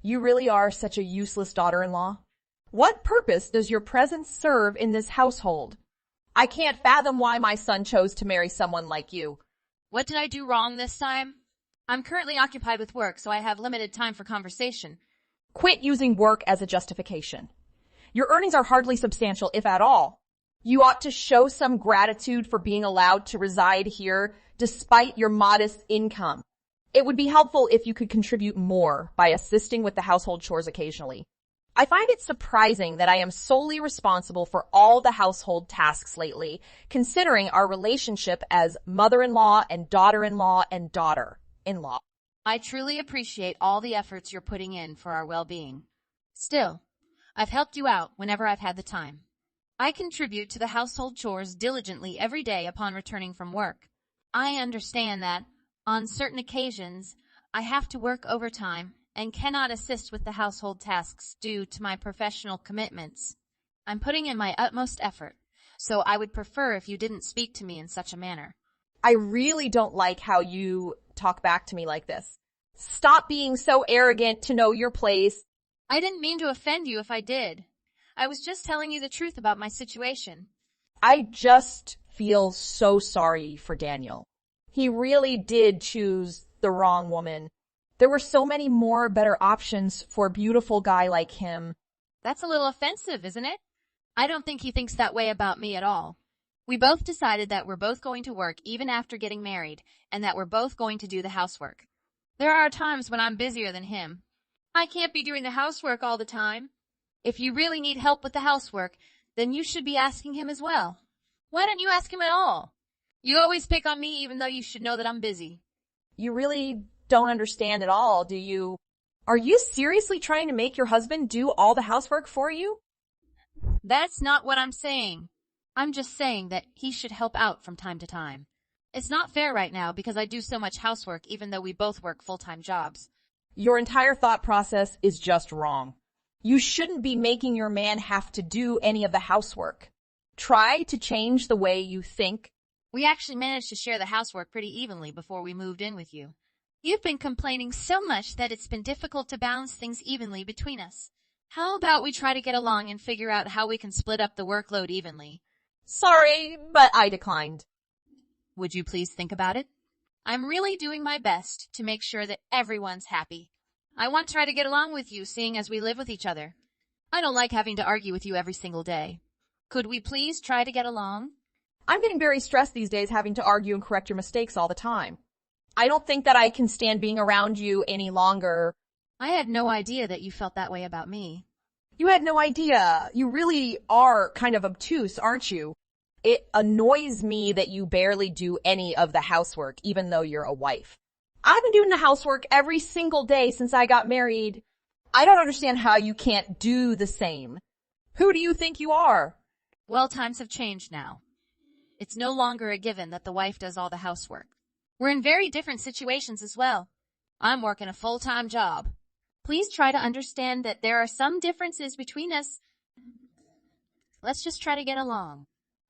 You really are such a useless daughter-in-law. What purpose does your presence serve in this household? I can't fathom why my son chose to marry someone like you. What did I do wrong this time? I'm currently occupied with work, so I have limited time for conversation. Quit using work as a justification. Your earnings are hardly substantial, if at all. You ought to show some gratitude for being allowed to reside here despite your modest income. It would be helpful if you could contribute more by assisting with the household chores occasionally. I find it surprising that I am solely responsible for all the household tasks lately, considering our relationship as mother-in-law and daughter-in-law and daughter-in-law. I truly appreciate all the efforts you're putting in for our well-being. Still, I've helped you out whenever I've had the time. I contribute to the household chores diligently every day upon returning from work. I understand that, on certain occasions, I have to work overtime and cannot assist with the household tasks due to my professional commitments. I'm putting in my utmost effort, so I would prefer if you didn't speak to me in such a manner. I really don't like how you talk back to me like this. Stop being so arrogant to know your place. I didn't mean to offend you if I did. I was just telling you the truth about my situation. I just feel so sorry for Daniel. He really did choose the wrong woman. There were so many more better options for a beautiful guy like him. That's a little offensive, isn't it? I don't think he thinks that way about me at all. We both decided that we're both going to work even after getting married, and that we're both going to do the housework. There are times when I'm busier than him. I can't be doing the housework all the time. If you really need help with the housework, then you should be asking him as well. Why don't you ask him at all? You always pick on me even though you should know that I'm busy. You really don't understand at all, do you? Are you seriously trying to make your husband do all the housework for you? That's not what I'm saying. I'm just saying that he should help out from time to time. It's not fair right now because I do so much housework even though we both work full-time jobs. Your entire thought process is just wrong. You shouldn't be making your man have to do any of the housework. Try to change the way you think. We actually managed to share the housework pretty evenly before we moved in with you. You've been complaining so much that it's been difficult to balance things evenly between us. How about we try to get along and figure out how we can split up the workload evenly? Sorry, but I declined. Would you please think about it? I'm really doing my best to make sure that everyone's happy. I want to try to get along with you, seeing as we live with each other. I don't like having to argue with you every single day. Could we please try to get along? I'm getting very stressed these days having to argue and correct your mistakes all the time. I don't think that I can stand being around you any longer. I had no idea that you felt that way about me. You had no idea. You really are kind of obtuse, aren't you? It annoys me that you barely do any of the housework, even though you're a wife. I've been doing the housework every single day since I got married. I don't understand how you can't do the same. Who do you think you are? Well, times have changed now. It's no longer a given that the wife does all the housework. We're in very different situations as well. I'm working a full-time job. Please try to understand that there are some differences between us. Let's just try to get along.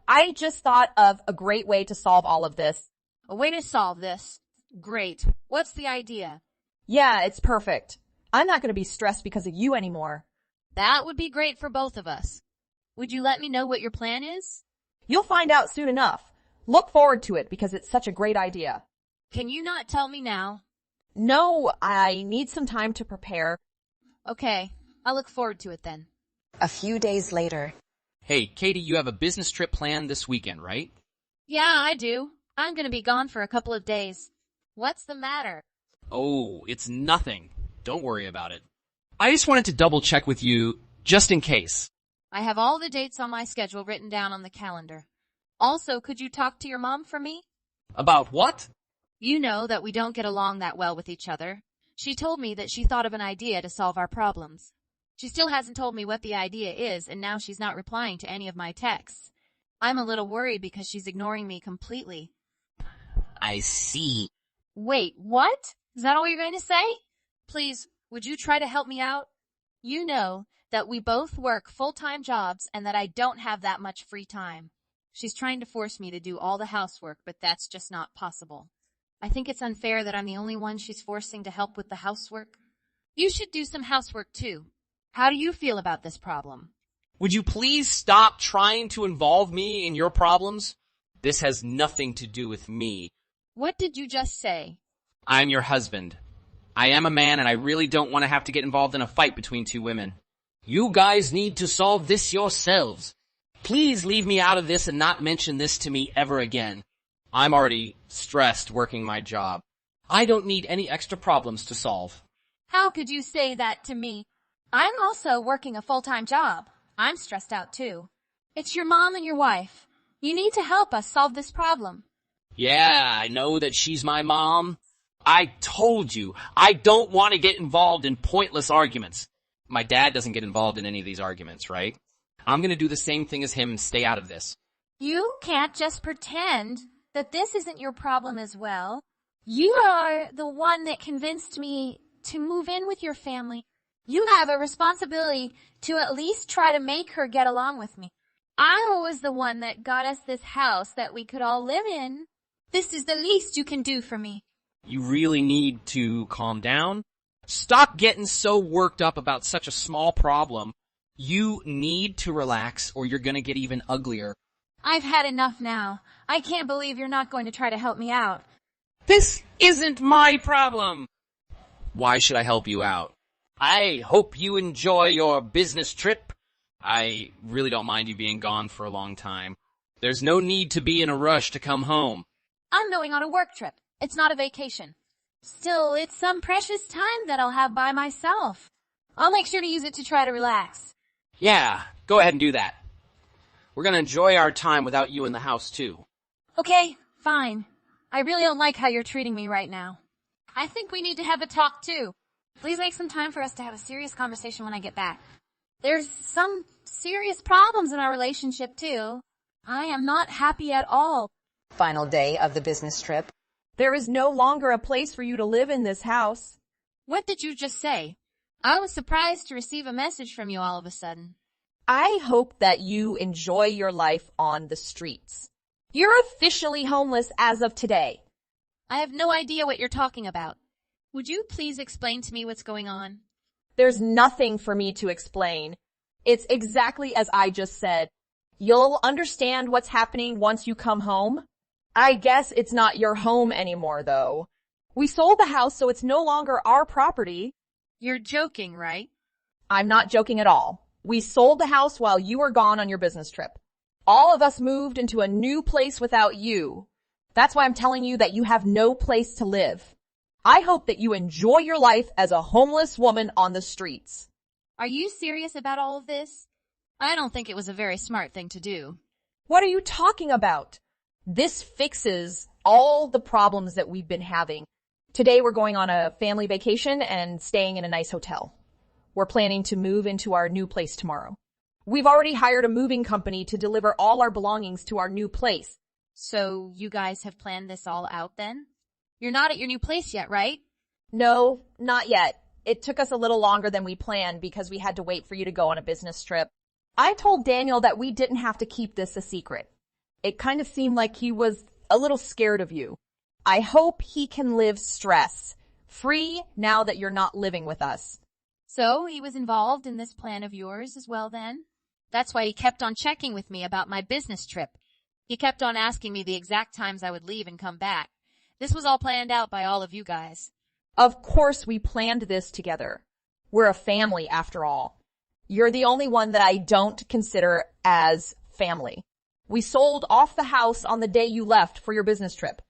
I just thought of a great way to solve all of this. A way to solve this? Great. What's the idea? Yeah, it's perfect. I'm not going to be stressed because of you anymore. That would be great for both of us. Would you let me know what your plan is? You'll find out soon enough. Look forward to it because it's such a great idea. Can you not tell me now? No, I need some time to prepare. Okay, I'll look forward to it then. A few days later. Hey, Katie, you have a business trip planned this weekend, right? Yeah, I do. I'm gonna be gone for a couple of days. What's the matter? Oh, it's nothing. Don't worry about it. I just wanted to double check with you, just in case. I have all the dates on my schedule written down on the calendar. Also, could you talk to your mom for me? About what? You know that we don't get along that well with each other. She told me that she thought of an idea to solve our problems. She still hasn't told me what the idea is, and now she's not replying to any of my texts. I'm a little worried because she's ignoring me completely. I see. Wait, what? Is that all you're going to say? Please, would you try to help me out? You know that we both work full-time jobs and that I don't have that much free time. She's trying to force me to do all the housework, but that's just not possible. I think it's unfair that I'm the only one she's forcing to help with the housework. You should do some housework too. How do you feel about this problem? Would you please stop trying to involve me in your problems? This has nothing to do with me. What did you just say? I'm your husband. I am a man and I really don't want to have to get involved in a fight between two women. You guys need to solve this yourselves. Please leave me out of this and not mention this to me ever again. I'm already stressed working my job. I don't need any extra problems to solve. How could you say that to me? I'm also working a full-time job. I'm stressed out too. It's your mom and your wife. You need to help us solve this problem. Yeah, I know that she's my mom. I told you, I don't want to get involved in pointless arguments. My dad doesn't get involved in any of these arguments, right? I'm gonna do the same thing as him and stay out of this. You can't just pretend that this isn't your problem as well. You are the one that convinced me to move in with your family. You have a responsibility to at least try to make her get along with me. I was the one that got us this house that we could all live in. This is the least you can do for me. You really need to calm down. Stop getting so worked up about such a small problem. You need to relax or you're gonna get even uglier. I've had enough now. I can't believe you're not going to try to help me out. This isn't my problem. Why should I help you out? I hope you enjoy your business trip. I really don't mind you being gone for a long time. There's no need to be in a rush to come home. I'm going on a work trip. It's not a vacation. Still, it's some precious time that I'll have by myself. I'll make sure to use it to try to relax. Yeah, go ahead and do that. We're gonna enjoy our time without you in the house too. Okay, fine. I really don't like how you're treating me right now. I think we need to have a talk too. Please make some time for us to have a serious conversation when I get back. There's some serious problems in our relationship too. I am not happy at all. Final day of the business trip. There is no longer a place for you to live in this house. What did you just say? I was surprised to receive a message from you all of a sudden. I hope that you enjoy your life on the streets. You're officially homeless as of today. I have no idea what you're talking about. Would you please explain to me what's going on? There's nothing for me to explain. It's exactly as I just said. You'll understand what's happening once you come home. I guess it's not your home anymore, though. We sold the house, so it's no longer our property. You're joking, right? I'm not joking at all. We sold the house while you were gone on your business trip. All of us moved into a new place without you. That's why I'm telling you that you have no place to live. I hope that you enjoy your life as a homeless woman on the streets. Are you serious about all of this? I don't think it was a very smart thing to do. What are you talking about? This fixes all the problems that we've been having. Today we're going on a family vacation and staying in a nice hotel. We're planning to move into our new place tomorrow. We've already hired a moving company to deliver all our belongings to our new place. So you guys have planned this all out then? You're not at your new place yet, right? No, not yet. It took us a little longer than we planned because we had to wait for you to go on a business trip. I told Daniel that we didn't have to keep this a secret. It kind of seemed like he was a little scared of you. I hope he can live stress-free now that you're not living with us. So he was involved in this plan of yours as well then? That's why he kept on checking with me about my business trip. He kept on asking me the exact times I would leave and come back. This was all planned out by all of you guys. Of course we planned this together. We're a family after all. You're the only one that I don't consider as family. We sold off the house on the day you left for your business trip.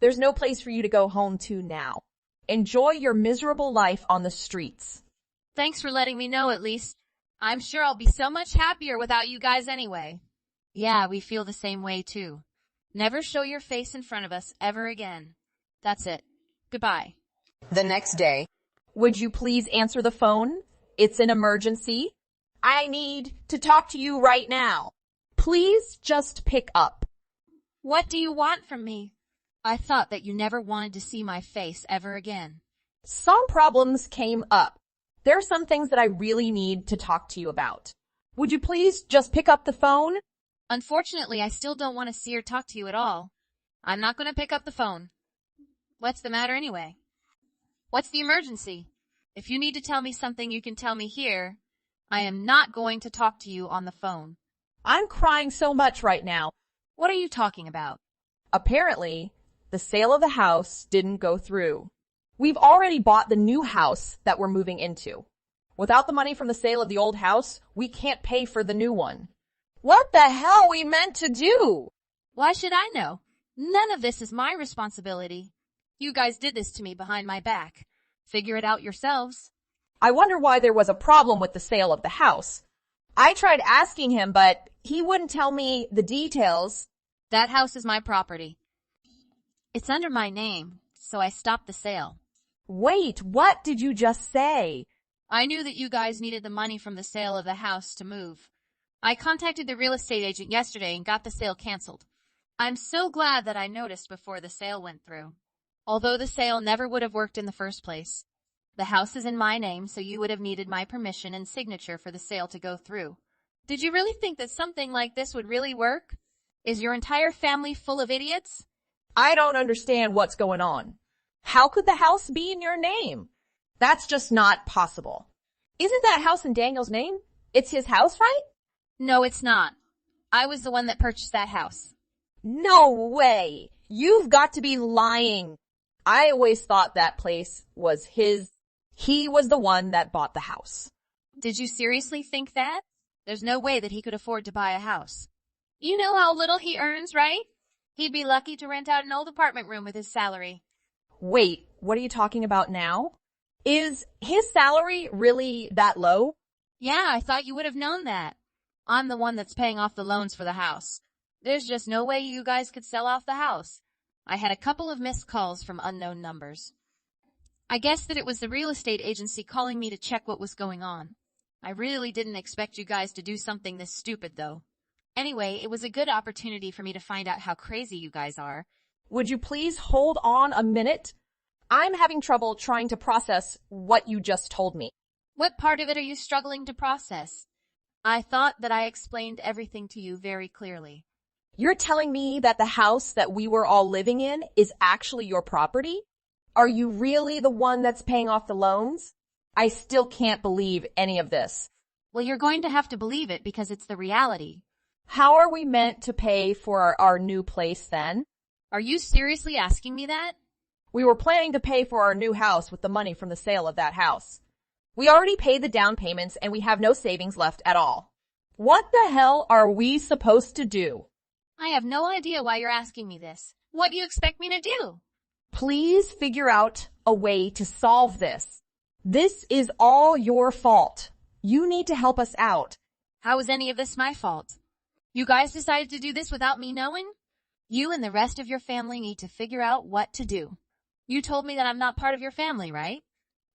There's no place for you to go home to now. Enjoy your miserable life on the streets. Thanks for letting me know at least. I'm sure I'll be so much happier without you guys anyway. Yeah, we feel the same way too. Never show your face in front of us ever again. That's it. Goodbye. The next day. Would you please answer the phone? It's an emergency. I need to talk to you right now. Please just pick up. What do you want from me? I thought that you never wanted to see my face ever again. Some problems came up. There are some things that I really need to talk to you about. Would you please just pick up the phone? Unfortunately, I still don't want to see or talk to you at all. I'm not going to pick up the phone. What's the matter anyway? What's the emergency? If you need to tell me something, you can tell me here. I am not going to talk to you on the phone. I'm crying so much right now. What are you talking about? Apparently, the sale of the house didn't go through. We've already bought the new house that we're moving into. Without the money from the sale of the old house, we can't pay for the new one. What the hell are we meant to do? Why should I know? None of this is my responsibility. You guys did this to me behind my back. Figure it out yourselves. I wonder why there was a problem with the sale of the house. I tried asking him, but he wouldn't tell me the details. That house is my property. It's under my name, so I stopped the sale. Wait, what did you just say? I knew that you guys needed the money from the sale of the house to move. I contacted the real estate agent yesterday and got the sale canceled. I'm so glad that I noticed before the sale went through. Although the sale never would have worked in the first place. The house is in my name, so you would have needed my permission and signature for the sale to go through. Did you really think that something like this would really work? Is your entire family full of idiots? I don't understand what's going on. How could the house be in your name? That's just not possible. Isn't that house in Daniel's name? It's his house, right? No, it's not. I was the one that purchased that house. No way. You've got to be lying. I always thought that place was his. He was the one that bought the house. Did you seriously think that? There's no way that he could afford to buy a house. You know how little he earns, right? He'd be lucky to rent out an old apartment room with his salary. Wait, what are you talking about now? Is his salary really that low? Yeah, I thought you would have known that. I'm the one that's paying off the loans for the house. There's just no way you guys could sell off the house. I had a couple of missed calls from unknown numbers. I guess that it was the real estate agency calling me to check what was going on. I really didn't expect you guys to do something this stupid, though. Anyway, it was a good opportunity for me to find out how crazy you guys are. Would you please hold on a minute? I'm having trouble trying to process what you just told me. What part of it are you struggling to process? I thought that I explained everything to you very clearly. You're telling me that the house that we were all living in is actually your property? Are you really the one that's paying off the loans? I still can't believe any of this. Well, you're going to have to believe it because it's the reality. How are we meant to pay for our new place then? Are you seriously asking me that? We were planning to pay for our new house with the money from the sale of that house. We already paid the down payments and we have no savings left at all. What the hell are we supposed to do? I have no idea why you're asking me this. What do you expect me to do? Please figure out a way to solve this. This is all your fault. You need to help us out. How is any of this my fault? You guys decided to do this without me knowing? You and the rest of your family need to figure out what to do. You told me that I'm not part of your family, right?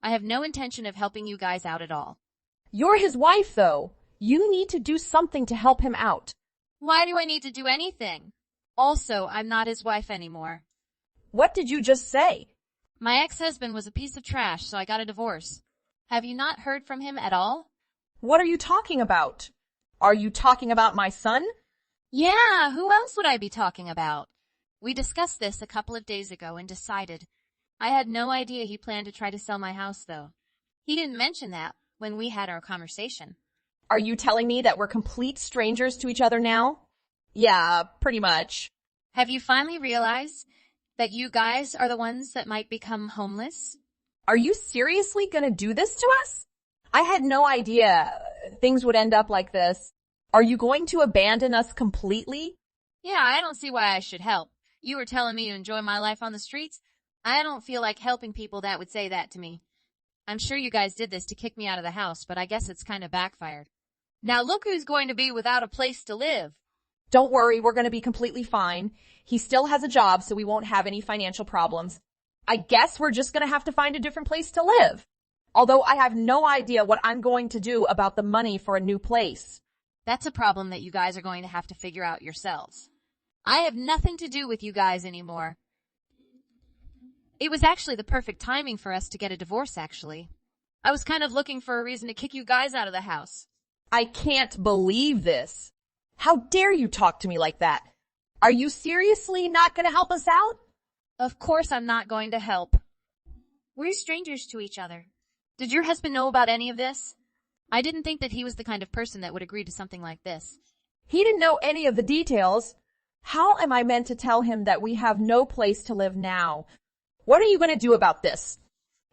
I have no intention of helping you guys out at all. You're his wife, though. You need to do something to help him out. Why do I need to do anything? Also, I'm not his wife anymore. What did you just say? My ex-husband was a piece of trash, so I got a divorce. Have you not heard from him at all? What are you talking about? Are you talking about my son? Yeah, who else would I be talking about? We discussed this a couple of days ago and decided. I had no idea he planned to try to sell my house, though. He didn't mention that when we had our conversation. Are you telling me that we're complete strangers to each other now? Yeah, pretty much. Have you finally realized that you guys are the ones that might become homeless? Are you seriously gonna do this to us? I had no idea things would end up like this. Are you going to abandon us completely? Yeah, I don't see why I should help. You were telling me to enjoy my life on the streets. I don't feel like helping people that would say that to me. I'm sure you guys did this to kick me out of the house, but I guess it's kind of backfired. Now look who's going to be without a place to live. Don't worry, we're gonna be completely fine. He still has a job, so we won't have any financial problems. I guess we're just gonna have to find a different place to live. Although I have no idea what I'm going to do about the money for a new place. That's a problem that you guys are going to have to figure out yourselves. I have nothing to do with you guys anymore. It was actually the perfect timing for us to get a divorce, actually. I was kind of looking for a reason to kick you guys out of the house. I can't believe this. How dare you talk to me like that? Are you seriously not gonna help us out? Of course I'm not going to help. We're strangers to each other. Did your husband know about any of this? I didn't think that he was the kind of person that would agree to something like this. He didn't know any of the details. How am I meant to tell him that we have no place to live now? What are you going to do about this?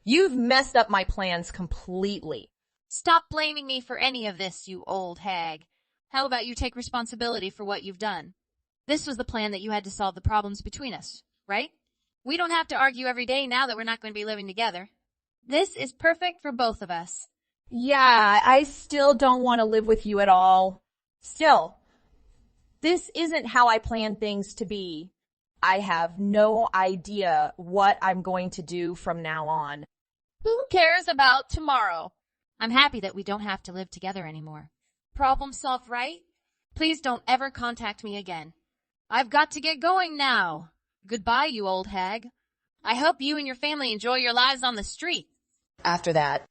You've messed up my plans completely. Stop blaming me for any of this, you old hag. How about you take responsibility for what you've done? This was the plan that you had to solve the problems between us, right? We don't have to argue every day now that we're not going to be living together. This is perfect for both of us. Yeah, I still don't want to live with you at all. Still, this isn't how I planned things to be. I have no idea what I'm going to do from now on. Who cares about tomorrow? I'm happy that we don't have to live together anymore. Problem solved, right? Please don't ever contact me again. I've got to get going now. Goodbye, you old hag. I hope you and your family enjoy your lives on the street. After that,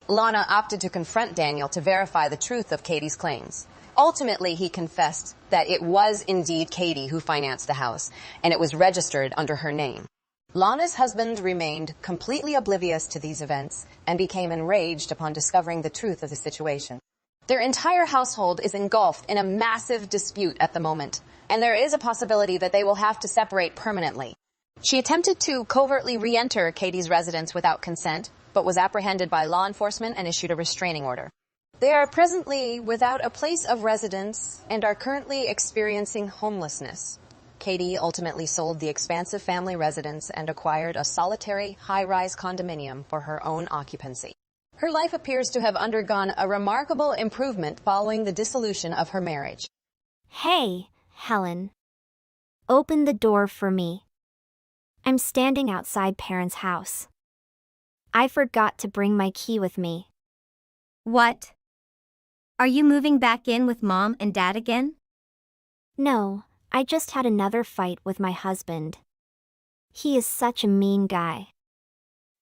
Lana opted to confront Daniel to verify the truth of Katie's claims. Ultimately, he confessed that it was indeed Katie who financed the house, and it was registered under her name. Lana's husband remained completely oblivious to these events and became enraged upon discovering the truth of the situation. Their entire household is engulfed in a massive dispute at the moment, and there is a possibility that they will have to separate permanently. She attempted to covertly re-enter Katie's residence without consent, but was apprehended by law enforcement and issued a restraining order. They are presently without a place of residence and are currently experiencing homelessness. Katie ultimately sold the expansive family residence and acquired a solitary, high-rise condominium for her own occupancy. Her life appears to have undergone a remarkable improvement following the dissolution of her marriage. Hey, Helen. Open the door for me. I'm standing outside Parents' house. I forgot to bring my key with me. What? Are you moving back in with Mom and Dad again? No, I just had another fight with my husband. He is such a mean guy.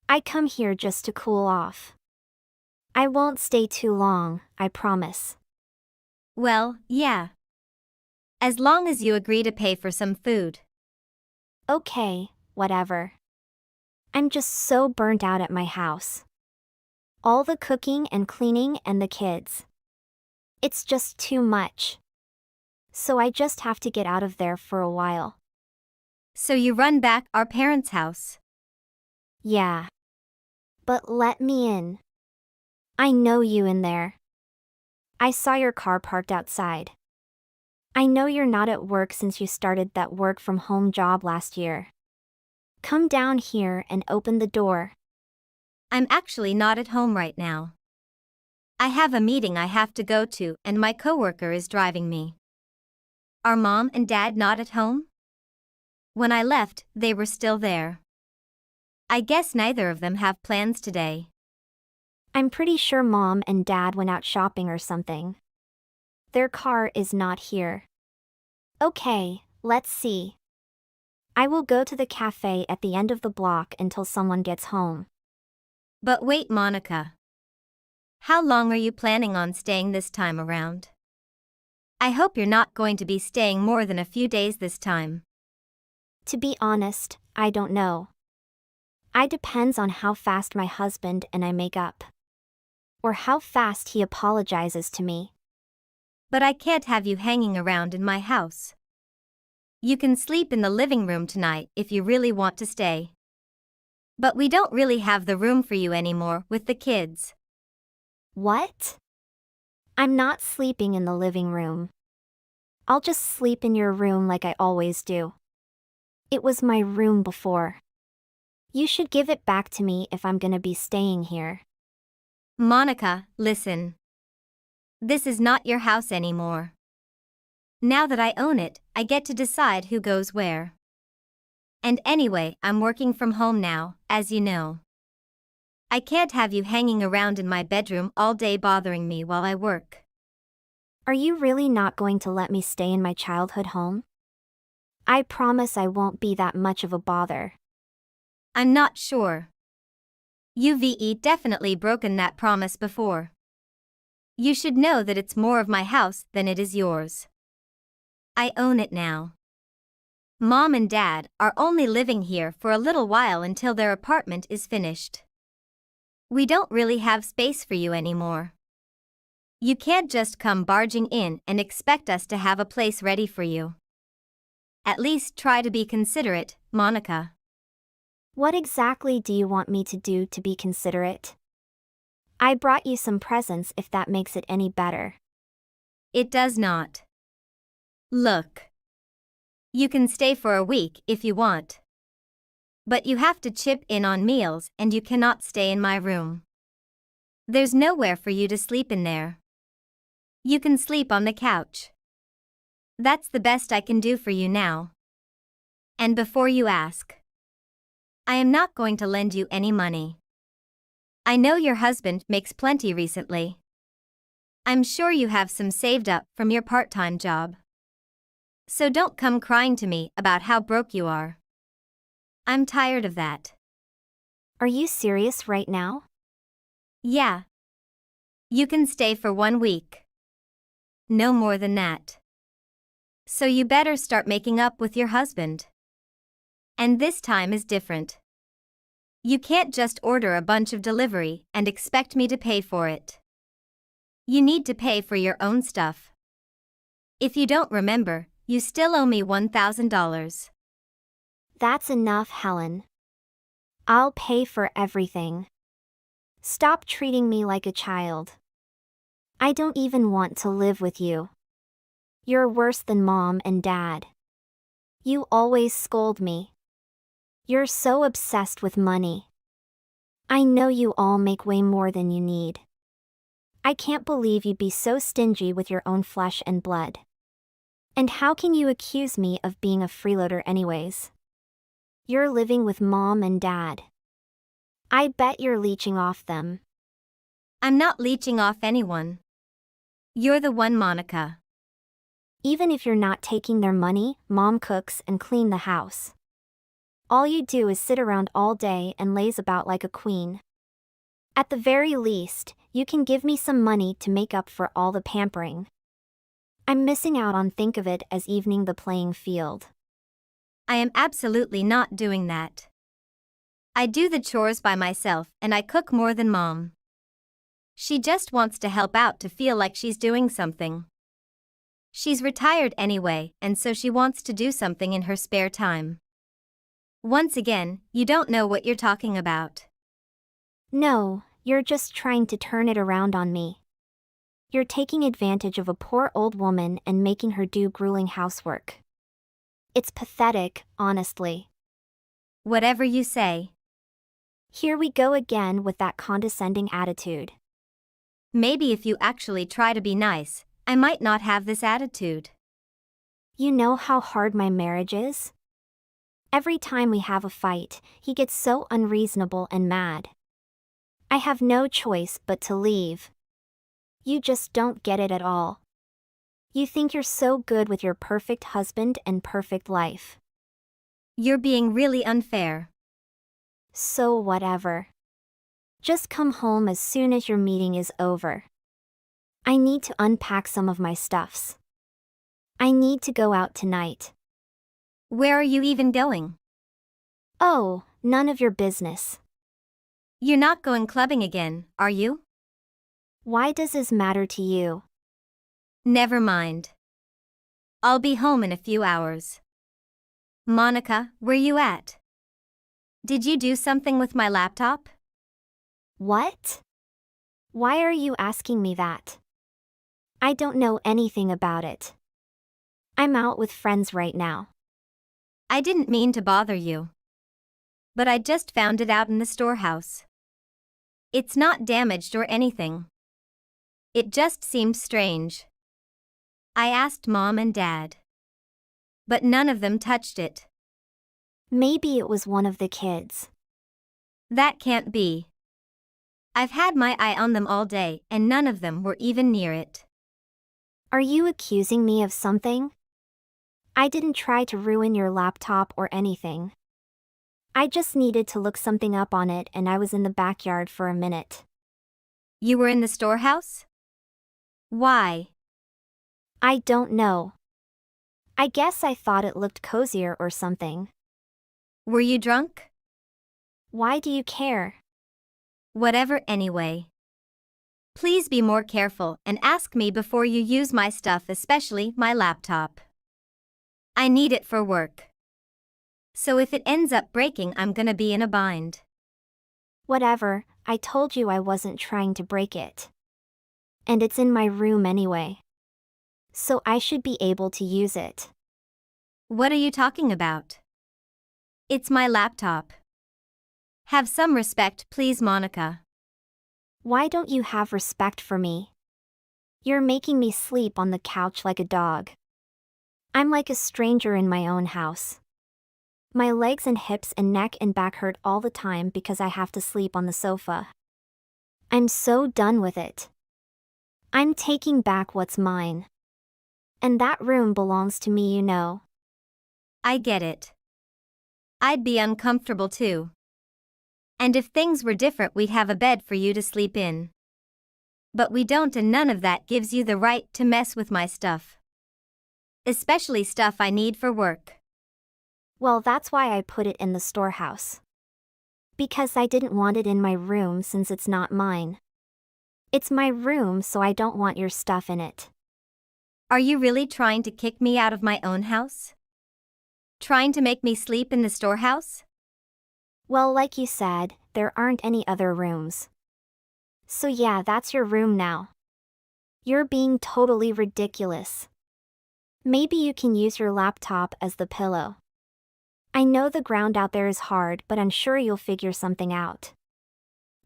I come here just to cool off. I won't stay too long, I promise. Well, yeah. As long as you agree to pay for some food. Okay, whatever. I'm just so burnt out at my house. All the cooking and cleaning and the kids. It's just too much. So I just have to get out of there for a while. So you run back our parents' house? Yeah. But let me in. I know you in there. I saw your car parked outside. I know you're not at work since you started that work from home job last year. Come down here and open the door. I'm actually not at home right now. I have a meeting I have to go to and my coworker is driving me. Are Mom and Dad not at home? When I left, they were still there. I guess neither of them have plans today. I'm pretty sure Mom and Dad went out shopping or something. Their car is not here. Okay, let's see. I will go to the cafe at the end of the block until someone gets home. But wait, Monica. How long are you planning on staying this time around? I hope you're not going to be staying more than a few days this time. To be honest, I don't know. It depends on how fast my husband and I make up. Or how fast he apologizes to me. But I can't have you hanging around in my house. You can sleep in the living room tonight if you really want to stay. But we don't really have the room for you anymore with the kids. What? I'm not sleeping in the living room. I'll just sleep in your room like I always do. It was my room before. You should give it back to me if I'm gonna be staying here. Monica, listen. This is not your house anymore. Now that I own it, I get to decide who goes where. And anyway, I'm working from home now, as you know. I can't have you hanging around in my bedroom all day bothering me while I work. Are you really not going to let me stay in my childhood home? I promise I won't be that much of a bother. I'm not sure. You've definitely broken that promise before. You should know that it's more of my house than it is yours. I own it now. Mom and Dad are only living here for a little while until their apartment is finished. We don't really have space for you anymore. You can't just come barging in and expect us to have a place ready for you. At least try to be considerate, Monica. What exactly do you want me to do to be considerate? I brought you some presents if that makes it any better. It does not. Look. You can stay for a week if you want. But you have to chip in on meals and you cannot stay in my room. There's nowhere for you to sleep in there. You can sleep on the couch. That's the best I can do for you now. And before you ask, I am not going to lend you any money. I know your husband makes plenty recently. I'm sure you have some saved up from your part-time job. So don't come crying to me about how broke you are. I'm tired of that. Are you serious right now? Yeah. You can stay for 1 week. No more than that. So you better start making up with your husband. And this time is different. You can't just order a bunch of delivery and expect me to pay for it. You need to pay for your own stuff. If you don't remember, you still owe me $1,000. That's enough, Helen. I'll pay for everything. Stop treating me like a child. I don't even want to live with you. You're worse than Mom and Dad. You always scold me. You're so obsessed with money. I know you all make way more than you need. I can't believe you'd be so stingy with your own flesh and blood. And how can you accuse me of being a freeloader anyways? You're living with Mom and Dad. I bet you're leeching off them. I'm not leeching off anyone. You're the one, Monica. Even if you're not taking their money, Mom cooks and clean the house. All you do is sit around all day and laze about like a queen. At the very least, you can give me some money to make up for all the pampering. I'm missing out on think of it as evening the playing field. I am absolutely not doing that. I do the chores by myself and I cook more than Mom. She just wants to help out to feel like she's doing something. She's retired anyway, and so she wants to do something in her spare time. Once again, you don't know what you're talking about. No, you're just trying to turn it around on me. You're taking advantage of a poor old woman and making her do grueling housework. It's pathetic, honestly. Whatever you say. Here we go again with that condescending attitude. Maybe if you actually try to be nice, I might not have this attitude. You know how hard my marriage is? Every time we have a fight, he gets so unreasonable and mad. I have no choice but to leave. You just don't get it at all. You think you're so good with your perfect husband and perfect life. You're being really unfair. So whatever. Just come home as soon as your meeting is over. I need to unpack some of my stuffs. I need to go out tonight. Where are you even going? Oh, none of your business. You're not going clubbing again, are you? Why does this matter to you? Never mind. I'll be home in a few hours. Monica, where you at? Did you do something with my laptop? What? Why are you asking me that? I don't know anything about it. I'm out with friends right now. I didn't mean to bother you. But I just found it out in the storehouse. It's not damaged or anything. It just seemed strange. I asked Mom and Dad. But none of them touched it. Maybe it was one of the kids. That can't be. I've had my eye on them all day and none of them were even near it. Are you accusing me of something? I didn't try to ruin your laptop or anything. I just needed to look something up on it and I was in the backyard for a minute. You were in the storehouse? Why? I don't know. I guess I thought it looked cozier or something. Were you drunk? Why do you care? Whatever anyway. Please be more careful and ask me before you use my stuff, especially my laptop. I need it for work. So if it ends up breaking, I'm gonna be in a bind. Whatever, I told you I wasn't trying to break it. And it's in my room anyway. So I should be able to use it. What are you talking about? It's my laptop. Have some respect, please, Monica. Why don't you have respect for me? You're making me sleep on the couch like a dog. I'm like a stranger in my own house. My legs and hips and neck and back hurt all the time because I have to sleep on the sofa. I'm so done with it. I'm taking back what's mine. And that room belongs to me, you know. I get it. I'd be uncomfortable too. And if things were different, we'd have a bed for you to sleep in. But we don't, and none of that gives you the right to mess with my stuff. Especially stuff I need for work. Well, that's why I put it in the storehouse. Because I didn't want it in my room since it's not mine. It's my room, so I don't want your stuff in it. Are you really trying to kick me out of my own house? Trying to make me sleep in the storehouse? Well, like you said, there aren't any other rooms. So yeah, that's your room now. You're being totally ridiculous. Maybe you can use your laptop as the pillow. I know the ground out there is hard, but I'm sure you'll figure something out.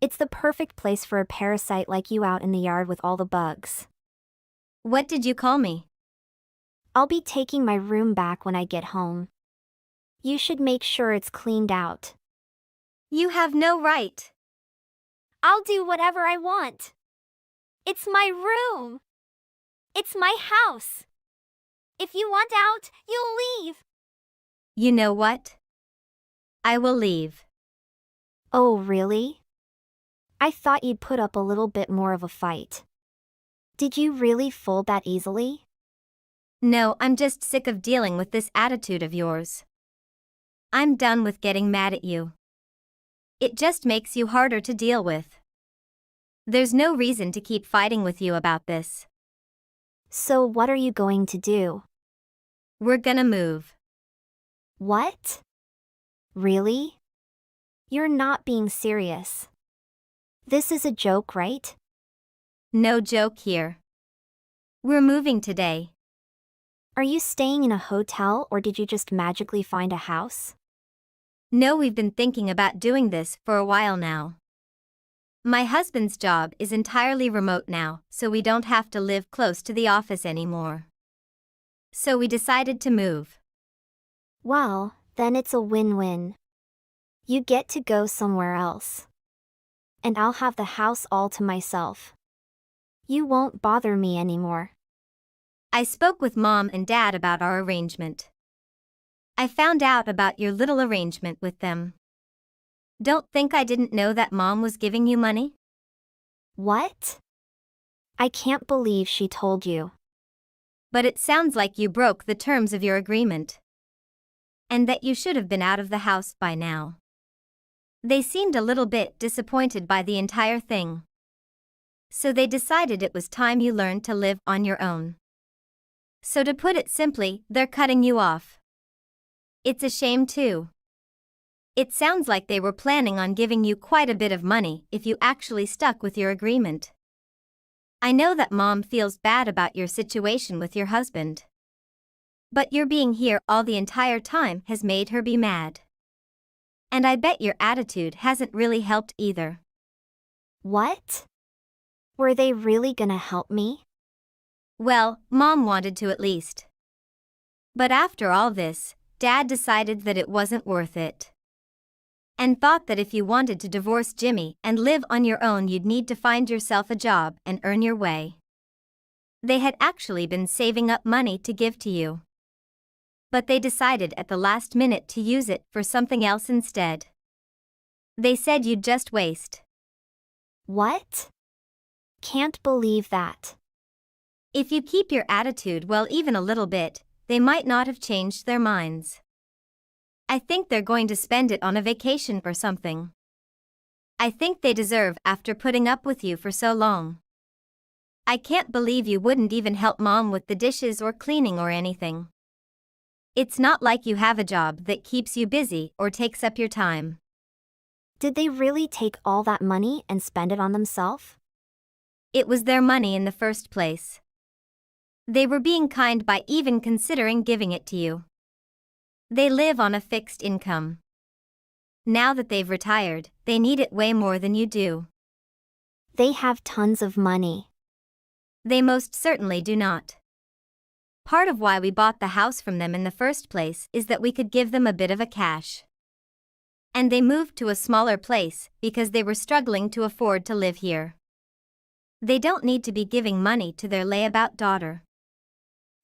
It's the perfect place for a parasite like you out in the yard with all the bugs. What did you call me? I'll be taking my room back when I get home. You should make sure it's cleaned out. You have no right. I'll do whatever I want. It's my room. It's my house. If you want out, you'll leave. You know what? I will leave. Oh, really? I thought you'd put up a little bit more of a fight. Did you really fold that easily? No, I'm just sick of dealing with this attitude of yours. I'm done with getting mad at you. It just makes you harder to deal with. There's no reason to keep fighting with you about this. So what are you going to do? We're gonna move. What? Really? You're not being serious. This is a joke, right? No joke here. We're moving today. Are you staying in a hotel or did you just magically find a house? No, we've been thinking about doing this for a while now. My husband's job is entirely remote now, so we don't have to live close to the office anymore. So we decided to move. Well, then it's a win-win. You get to go somewhere else. And I'll have the house all to myself. You won't bother me anymore. I spoke with Mom and Dad about our arrangement. I found out about your little arrangement with them. Don't think I didn't know that Mom was giving you money? What? I can't believe she told you. But it sounds like you broke the terms of your agreement. And that you should have been out of the house by now. They seemed a little bit disappointed by the entire thing. So they decided it was time you learned to live on your own. So to put it simply, they're cutting you off. It's a shame too. It sounds like they were planning on giving you quite a bit of money if you actually stuck with your agreement. I know that Mom feels bad about your situation with your husband. But your being here all the entire time has made her be mad. And I bet your attitude hasn't really helped either. What? Were they really gonna help me? Well, Mom wanted to at least. But after all this, Dad decided that it wasn't worth it. And thought that if you wanted to divorce Jimmy and live on your own, you'd need to find yourself a job and earn your way. They had actually been saving up money to give to you. But they decided at the last minute to use it for something else instead. They said you'd just waste. What? Can't believe that. If you keep your attitude well even a little bit, they might not have changed their minds. I think they're going to spend it on a vacation or something. I think they deserve after putting up with you for so long. I can't believe you wouldn't even help Mom with the dishes or cleaning or anything. It's not like you have a job that keeps you busy or takes up your time. Did they really take all that money and spend it on themselves? It was their money in the first place. They were being kind by even considering giving it to you. They live on a fixed income. Now that they've retired, they need it way more than you do. They have tons of money. They most certainly do not. Part of why we bought the house from them in the first place is that we could give them a bit of a cash. And they moved to a smaller place because they were struggling to afford to live here. They don't need to be giving money to their layabout daughter.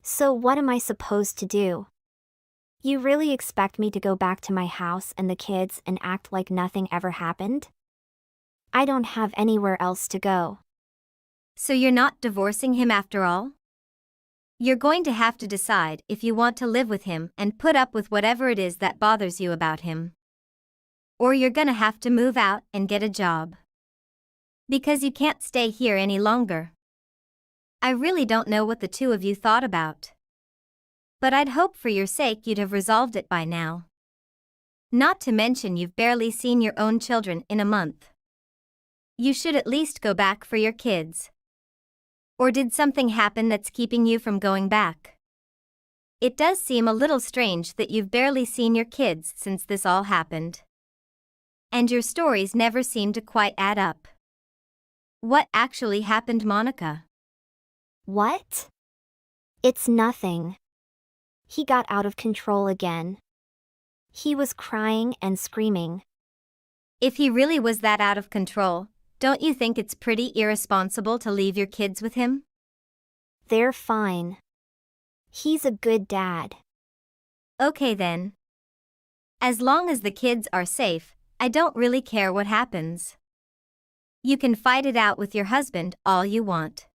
So what am I supposed to do? You really expect me to go back to my house and the kids and act like nothing ever happened? I don't have anywhere else to go. So you're not divorcing him after all? You're going to have to decide if you want to live with him and put up with whatever it is that bothers you about him. Or you're gonna have to move out and get a job. Because you can't stay here any longer. I really don't know what the two of you thought about. But I'd hope for your sake you'd have resolved it by now. Not to mention you've barely seen your own children in a month. You should at least go back for your kids. Or did something happen that's keeping you from going back? It does seem a little strange that you've barely seen your kids since this all happened. And your stories never seem to quite add up. What actually happened, Monica? What? It's nothing. He got out of control again. He was crying and screaming. If he really was that out of control, don't you think it's pretty irresponsible to leave your kids with him? They're fine. He's a good dad. Okay then. As long as the kids are safe, I don't really care what happens. You can fight it out with your husband all you want.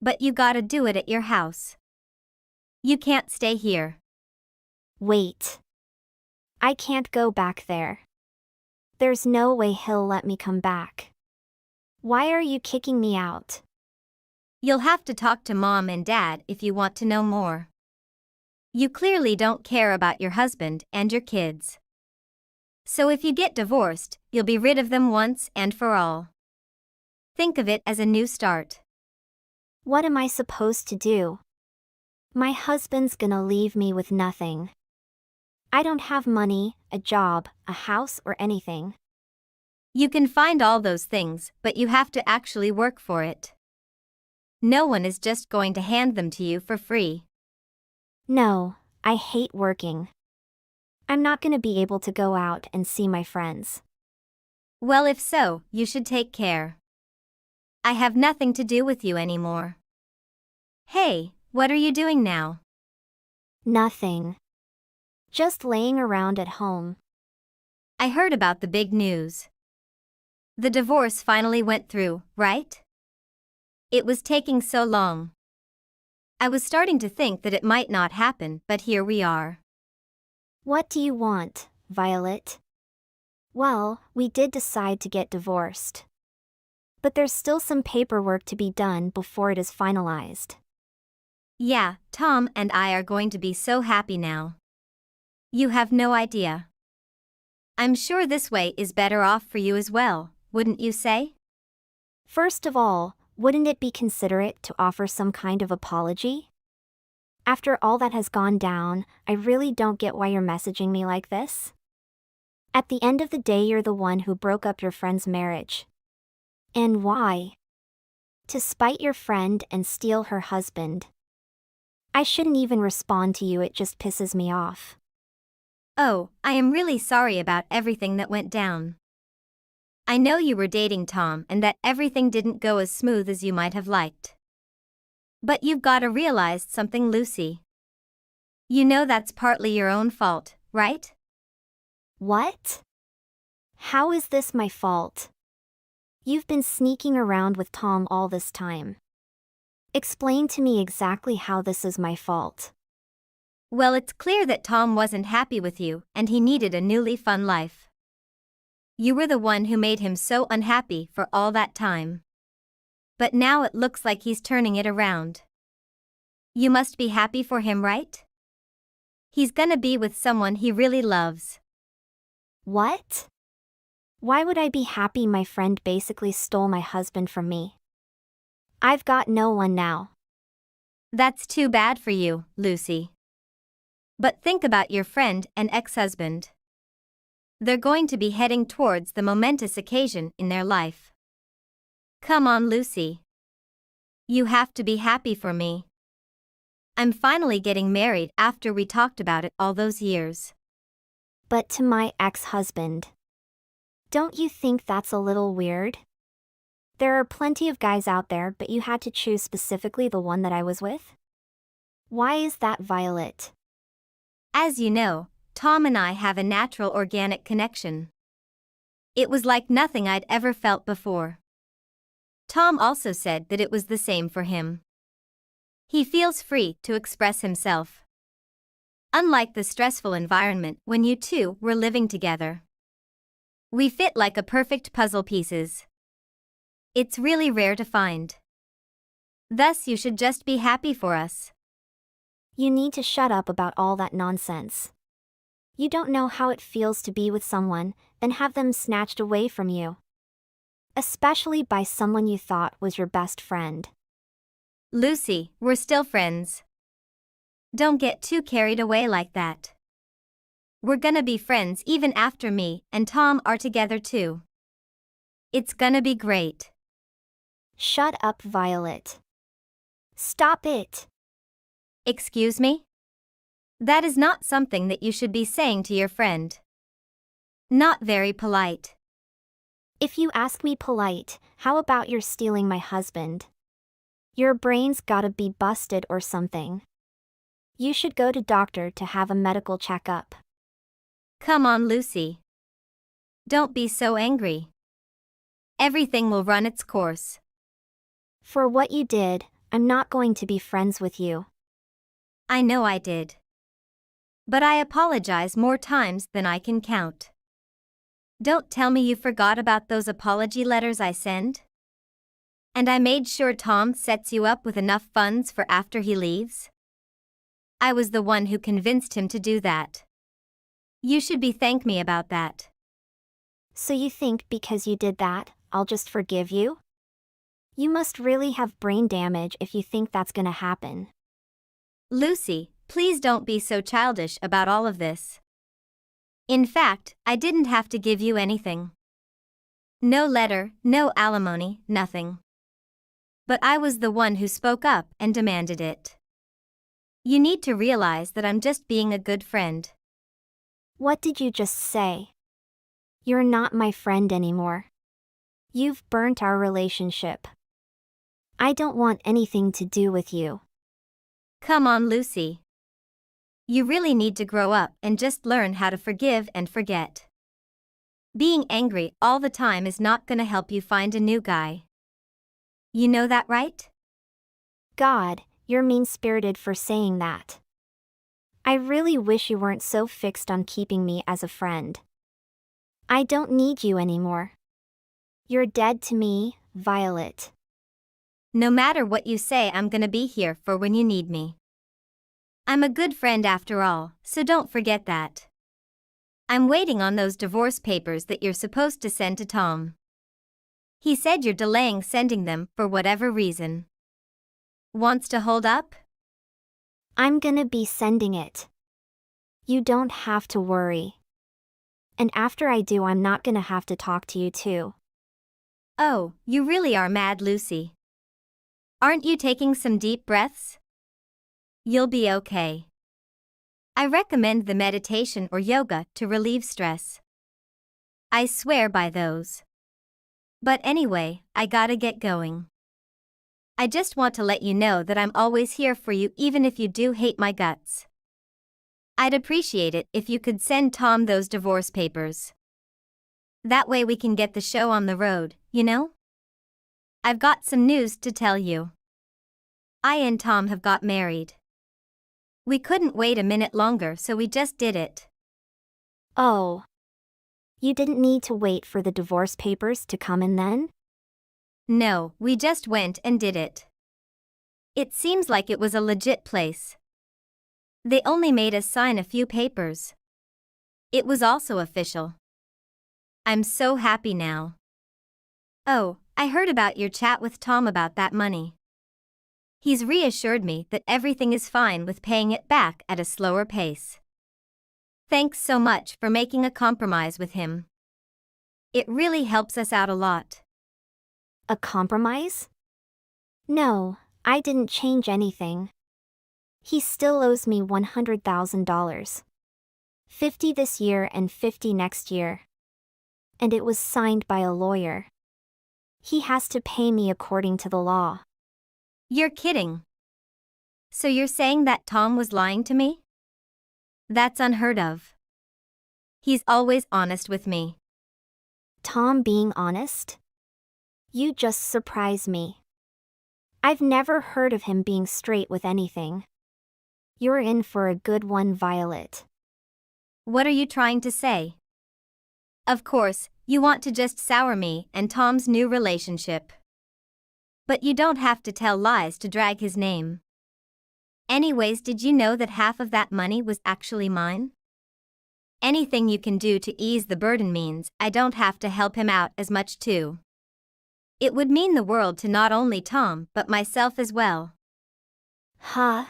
But you gotta do it at your house. You can't stay here. Wait. I can't go back there. There's no way he'll let me come back. Why are you kicking me out? You'll have to talk to Mom and Dad if you want to know more. You clearly don't care about your husband and your kids. So if you get divorced, you'll be rid of them once and for all. Think of it as a new start. What am I supposed to do? My husband's gonna leave me with nothing. I don't have money, a job, a house, or anything. You can find all those things, but you have to actually work for it. No one is just going to hand them to you for free. No, I hate working. I'm not gonna be able to go out and see my friends. Well, if so, you should take care. I have nothing to do with you anymore. Hey, what are you doing now? Nothing. Just laying around at home. I heard about the big news. The divorce finally went through, right? It was taking so long. I was starting to think that it might not happen, but here we are. What do you want, Violet? Well, we did decide to get divorced. But there's still some paperwork to be done before it is finalized. Yeah, Tom and I are going to be so happy now. You have no idea. I'm sure this way is better off for you as well, wouldn't you say? First of all, wouldn't it be considerate to offer some kind of apology? After all that has gone down, I really don't get why you're messaging me like this. At the end of the day, you're the one who broke up your friend's marriage. And why? To spite your friend and steal her husband. I shouldn't even respond to you, it just pisses me off. Oh, I am really sorry about everything that went down. I know you were dating Tom and that everything didn't go as smooth as you might have liked. But you've gotta realize something, Lucy. You know that's partly your own fault, right? What? How is this my fault? You've been sneaking around with Tom all this time. Explain to me exactly how this is my fault. Well, it's clear that Tom wasn't happy with you and he needed a newly fun life. You were the one who made him so unhappy for all that time. But now it looks like he's turning it around. You must be happy for him, right? He's gonna be with someone he really loves. What? Why would I be happy my friend basically stole my husband from me? I've got no one now. That's too bad for you, Lucy. But think about your friend and ex-husband. They're going to be heading towards the momentous occasion in their life. Come on, Lucy. You have to be happy for me. I'm finally getting married after we talked about it all those years. But to my ex-husband. Don't you think that's a little weird? There are plenty of guys out there, but you had to choose specifically the one that I was with? Why is that, Violet? As you know, Tom and I have a natural organic connection. It was like nothing I'd ever felt before. Tom also said that it was the same for him. He feels free to express himself. Unlike the stressful environment when you two were living together. We fit like a perfect puzzle pieces. It's really rare to find. Thus you should just be happy for us. You need to shut up about all that nonsense. You don't know how it feels to be with someone, then have them snatched away from you. Especially by someone you thought was your best friend. Lucy, we're still friends. Don't get too carried away like that. We're gonna be friends even after me and Tom are together too. It's gonna be great. Shut up, Violet. Stop it. Excuse me? That is not something that you should be saying to your friend. Not very polite. If you ask me polite, how about you're stealing my husband? Your brain's gotta be busted or something. You should go to doctor to have a medical checkup. Come on, Lucy. Don't be so angry. Everything will run its course. For what you did, I'm not going to be friends with you. I know I did. But I apologize more times than I can count. Don't tell me you forgot about those apology letters I send? And I made sure Tom sets you up with enough funds for after he leaves? I was the one who convinced him to do that. You should thank me about that. So you think because you did that, I'll just forgive you? You must really have brain damage if you think that's gonna happen. Lucy, please don't be so childish about all of this. In fact, I didn't have to give you anything. No letter, no alimony, nothing. But I was the one who spoke up and demanded it. You need to realize that I'm just being a good friend. What did you just say? You're not my friend anymore. You've burnt our relationship. I don't want anything to do with you. Come on, Lucy. You really need to grow up and just learn how to forgive and forget. Being angry all the time is not gonna help you find a new guy. You know that, right? God, you're mean-spirited for saying that. I really wish you weren't so fixed on keeping me as a friend. I don't need you anymore. You're dead to me, Violet. No matter what you say, I'm gonna be here for when you need me. I'm a good friend after all, so don't forget that. I'm waiting on those divorce papers that you're supposed to send to Tom. He said you're delaying sending them for whatever reason. Wants to hold up? I'm gonna be sending it. You don't have to worry. And after I do, I'm not gonna have to talk to you too. Oh, you really are mad, Lucy. Aren't you taking some deep breaths? You'll be okay. I recommend the meditation or yoga to relieve stress. I swear by those. But anyway, I gotta get going. I just want to let you know that I'm always here for you even if you do hate my guts. I'd appreciate it if you could send Tom those divorce papers. That way we can get the show on the road, you know? I've got some news to tell you. I and Tom have got married. We couldn't wait a minute longer, so we just did it. Oh. You didn't need to wait for the divorce papers to come in then? No, we just went and did it. It seems like it was a legit place. They only made us sign a few papers. It was also official. I'm so happy now. Oh, I heard about your chat with Tom about that money. He's reassured me that everything is fine with paying it back at a slower pace. Thanks so much for making a compromise with him. It really helps us out a lot. A compromise? No, I didn't change anything. He still owes me $100,000. 50 this year and 50 next year. And it was signed by a lawyer. He has to pay me according to the law. You're kidding. So you're saying that Tom was lying to me? That's unheard of. He's always honest with me. Tom being honest? You just surprise me. I've never heard of him being straight with anything. You're in for a good one, Violet. What are you trying to say? Of course, you want to just sour me and Tom's new relationship. But you don't have to tell lies to drag his name. Anyways, did you know that half of that money was actually mine? Anything you can do to ease the burden means I don't have to help him out as much too. It would mean the world to not only Tom but myself as well. Huh?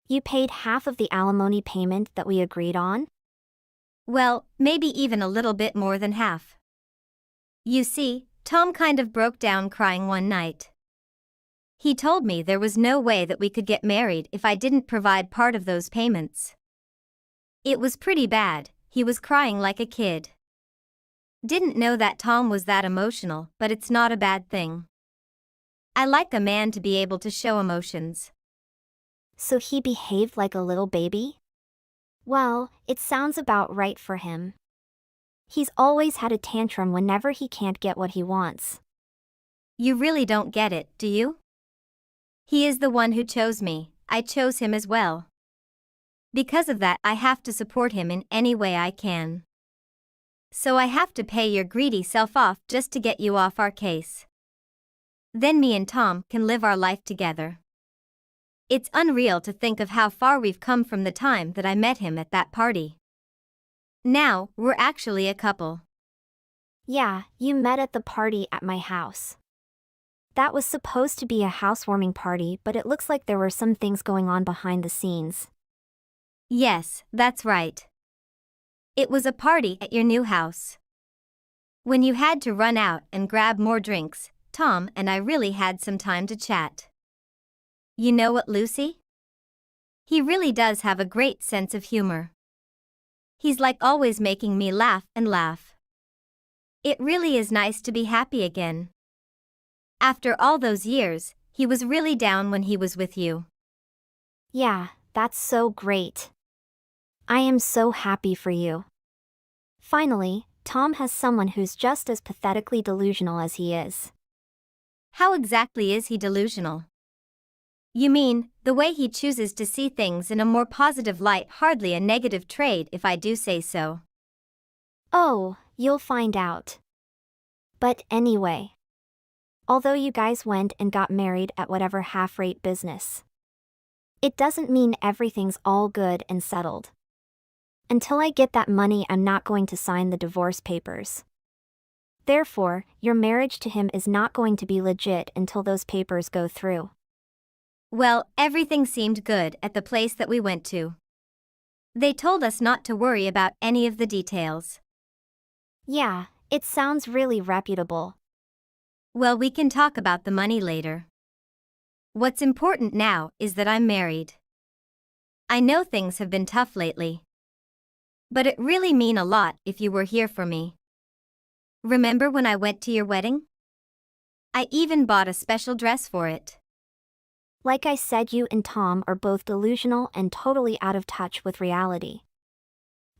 You paid half of the alimony payment that we agreed on? Well, maybe even a little bit more than half. You see, Tom kind of broke down crying one night. He told me there was no way that we could get married if I didn't provide part of those payments. It was pretty bad, he was crying like a kid. Didn't know that Tom was that emotional, but it's not a bad thing. I like a man to be able to show emotions. So he behaved like a little baby? Well, it sounds about right for him. He's always had a tantrum whenever he can't get what he wants. You really don't get it, do you? He is the one who chose me, I chose him as well. Because of that, I have to support him in any way I can. So I have to pay your greedy self off just to get you off our case. Then me and Tom can live our life together. It's unreal to think of how far we've come from the time that I met him at that party. Now, we're actually a couple. Yeah, you met at the party at my house. That was supposed to be a housewarming party, but it looks like there were some things going on behind the scenes. Yes, that's right. It was a party at your new house. When you had to run out and grab more drinks, Tom and I really had some time to chat. You know what, Lucy? He really does have a great sense of humor. He's like always making me laugh and laugh. It really is nice to be happy again. After all those years, he was really down when he was with you. Yeah, that's so great. I am so happy for you. Finally, Tom has someone who's just as pathetically delusional as he is. How exactly is he delusional? You mean, the way he chooses to see things in a more positive light, hardly a negative trait if I do say so. Oh, you'll find out. But anyway. Although you guys went and got married at whatever half-rate business, it doesn't mean everything's all good and settled. Until I get that money, I'm not going to sign the divorce papers. Therefore, your marriage to him is not going to be legit until those papers go through. Well, everything seemed good at the place that we went to. They told us not to worry about any of the details. Yeah, it sounds really reputable. Well, we can talk about the money later. What's important now is that I'm married. I know things have been tough lately. But it really mean a lot if you were here for me. Remember when I went to your wedding? I even bought a special dress for it. Like I said, you and Tom are both delusional and totally out of touch with reality.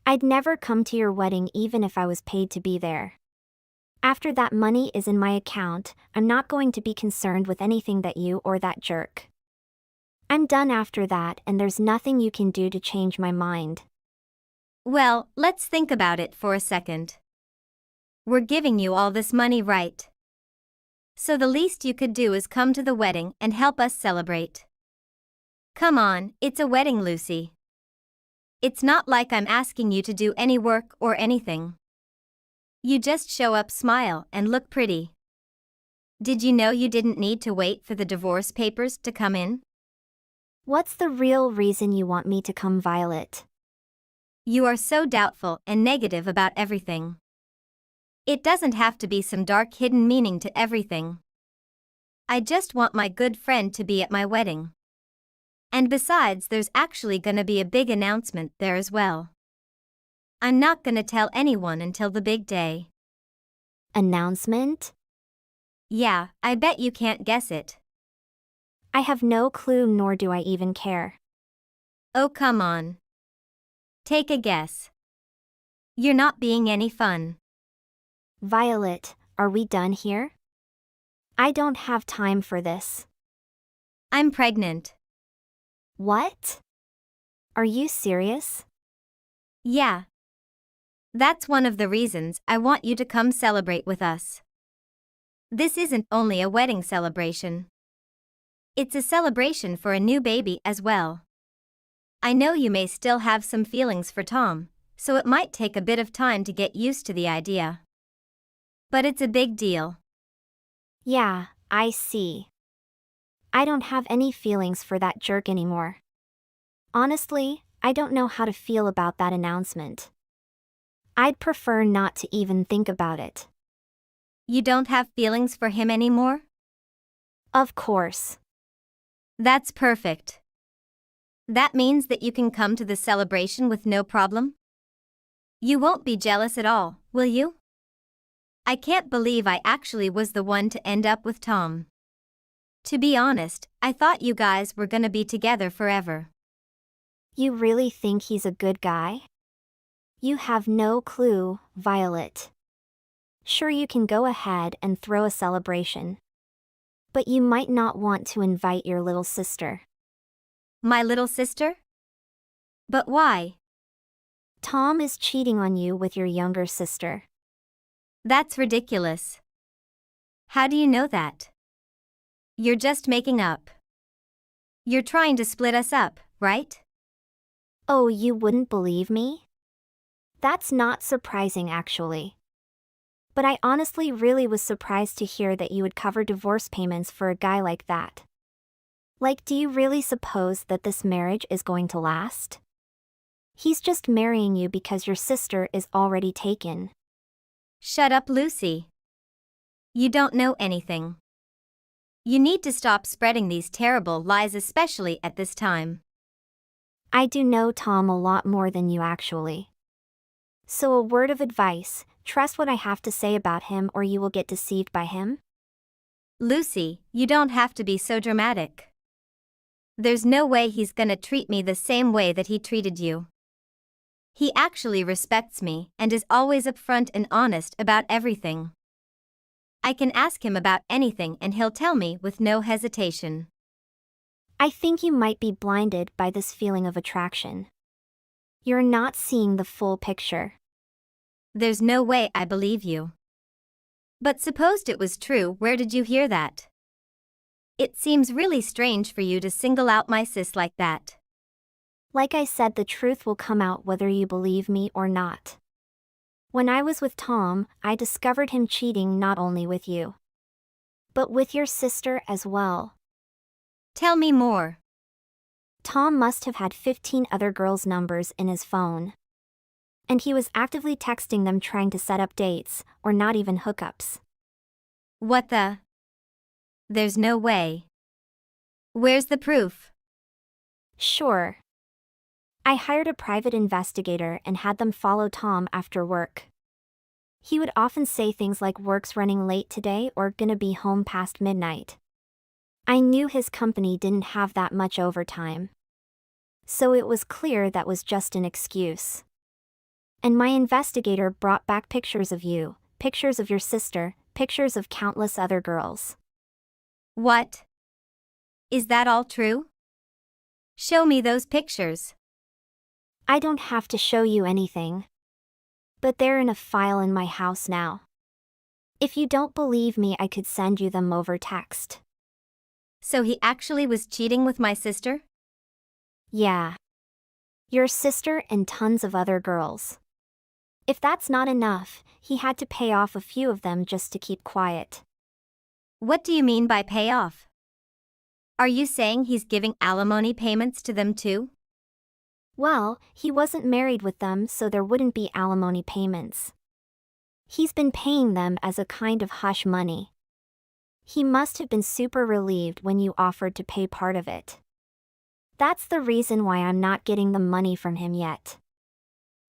I'd never come to your wedding even if I was paid to be there. After that money is in my account, I'm not going to be concerned with anything that you or that jerk. I'm done after that, and there's nothing you can do to change my mind. Well, let's think about it for a second. We're giving you all this money, right? So the least you could do is come to the wedding and help us celebrate. Come on, it's a wedding, Lucy. It's not like I'm asking you to do any work or anything. You just show up, smile, and look pretty. Did you know you didn't need to wait for the divorce papers to come in? What's the real reason you want me to come, Violet? You are so doubtful and negative about everything. It doesn't have to be some dark hidden meaning to everything. I just want my good friend to be at my wedding. And besides, there's actually gonna be a big announcement there as well. I'm not gonna tell anyone until the big day. Announcement? Yeah, I bet you can't guess it. I have no clue, nor do I even care. Oh, come on. Take a guess. You're not being any fun. Violet, are we done here? I don't have time for this. I'm pregnant. What? Are you serious? Yeah. That's one of the reasons I want you to come celebrate with us. This isn't only a wedding celebration. It's a celebration for a new baby as well. I know you may still have some feelings for Tom, so it might take a bit of time to get used to the idea. But it's a big deal. Yeah, I see. I don't have any feelings for that jerk anymore. Honestly, I don't know how to feel about that announcement. I'd prefer not to even think about it. You don't have feelings for him anymore? Of course. That's perfect. That means that you can come to the celebration with no problem? You won't be jealous at all, will you? I can't believe I actually was the one to end up with Tom. To be honest, I thought you guys were gonna be together forever. You really think he's a good guy? You have no clue, Violet. Sure, you can go ahead and throw a celebration. But you might not want to invite your little sister. My little sister? But why? Tom is cheating on you with your younger sister. That's ridiculous. How do you know that? You're just making up. You're trying to split us up, right? Oh, you wouldn't believe me? That's not surprising, actually. But I honestly really was surprised to hear that you would cover divorce payments for a guy like that. Like, do you really suppose that this marriage is going to last? He's just marrying you because your sister is already taken. Shut up, Lucy. You don't know anything. You need to stop spreading these terrible lies, especially at this time. I do know Tom a lot more than you actually. So a word of advice, trust what I have to say about him or you will get deceived by him. Lucy, you don't have to be so dramatic. There's no way he's gonna treat me the same way that he treated you. He actually respects me and is always upfront and honest about everything. I can ask him about anything and he'll tell me with no hesitation. I think you might be blinded by this feeling of attraction. You're not seeing the full picture. There's no way I believe you. But supposed it was true, where did you hear that? It seems really strange for you to single out my sis like that. Like I said, the truth will come out whether you believe me or not. When I was with Tom, I discovered him cheating not only with you, but with your sister as well. Tell me more. Tom must have had 15 other girls' numbers in his phone. And he was actively texting them trying to set up dates, or not even hookups. What the? There's no way. Where's the proof? Sure. I hired a private investigator and had them follow Tom after work. He would often say things like work's running late today or gonna be home past midnight. I knew his company didn't have that much overtime. So it was clear that was just an excuse. And my investigator brought back pictures of you, pictures of your sister, pictures of countless other girls. What? Is that all true? Show me those pictures. I don't have to show you anything. But they're in a file in my house now. If you don't believe me, I could send you them over text. So he actually was cheating with my sister? Yeah. Your sister and tons of other girls. If that's not enough, he had to pay off a few of them just to keep quiet. What do you mean by pay off? Are you saying he's giving alimony payments to them too? Well, he wasn't married with them, so there wouldn't be alimony payments. He's been paying them as a kind of hush money. He must have been super relieved when you offered to pay part of it. That's the reason why I'm not getting the money from him yet.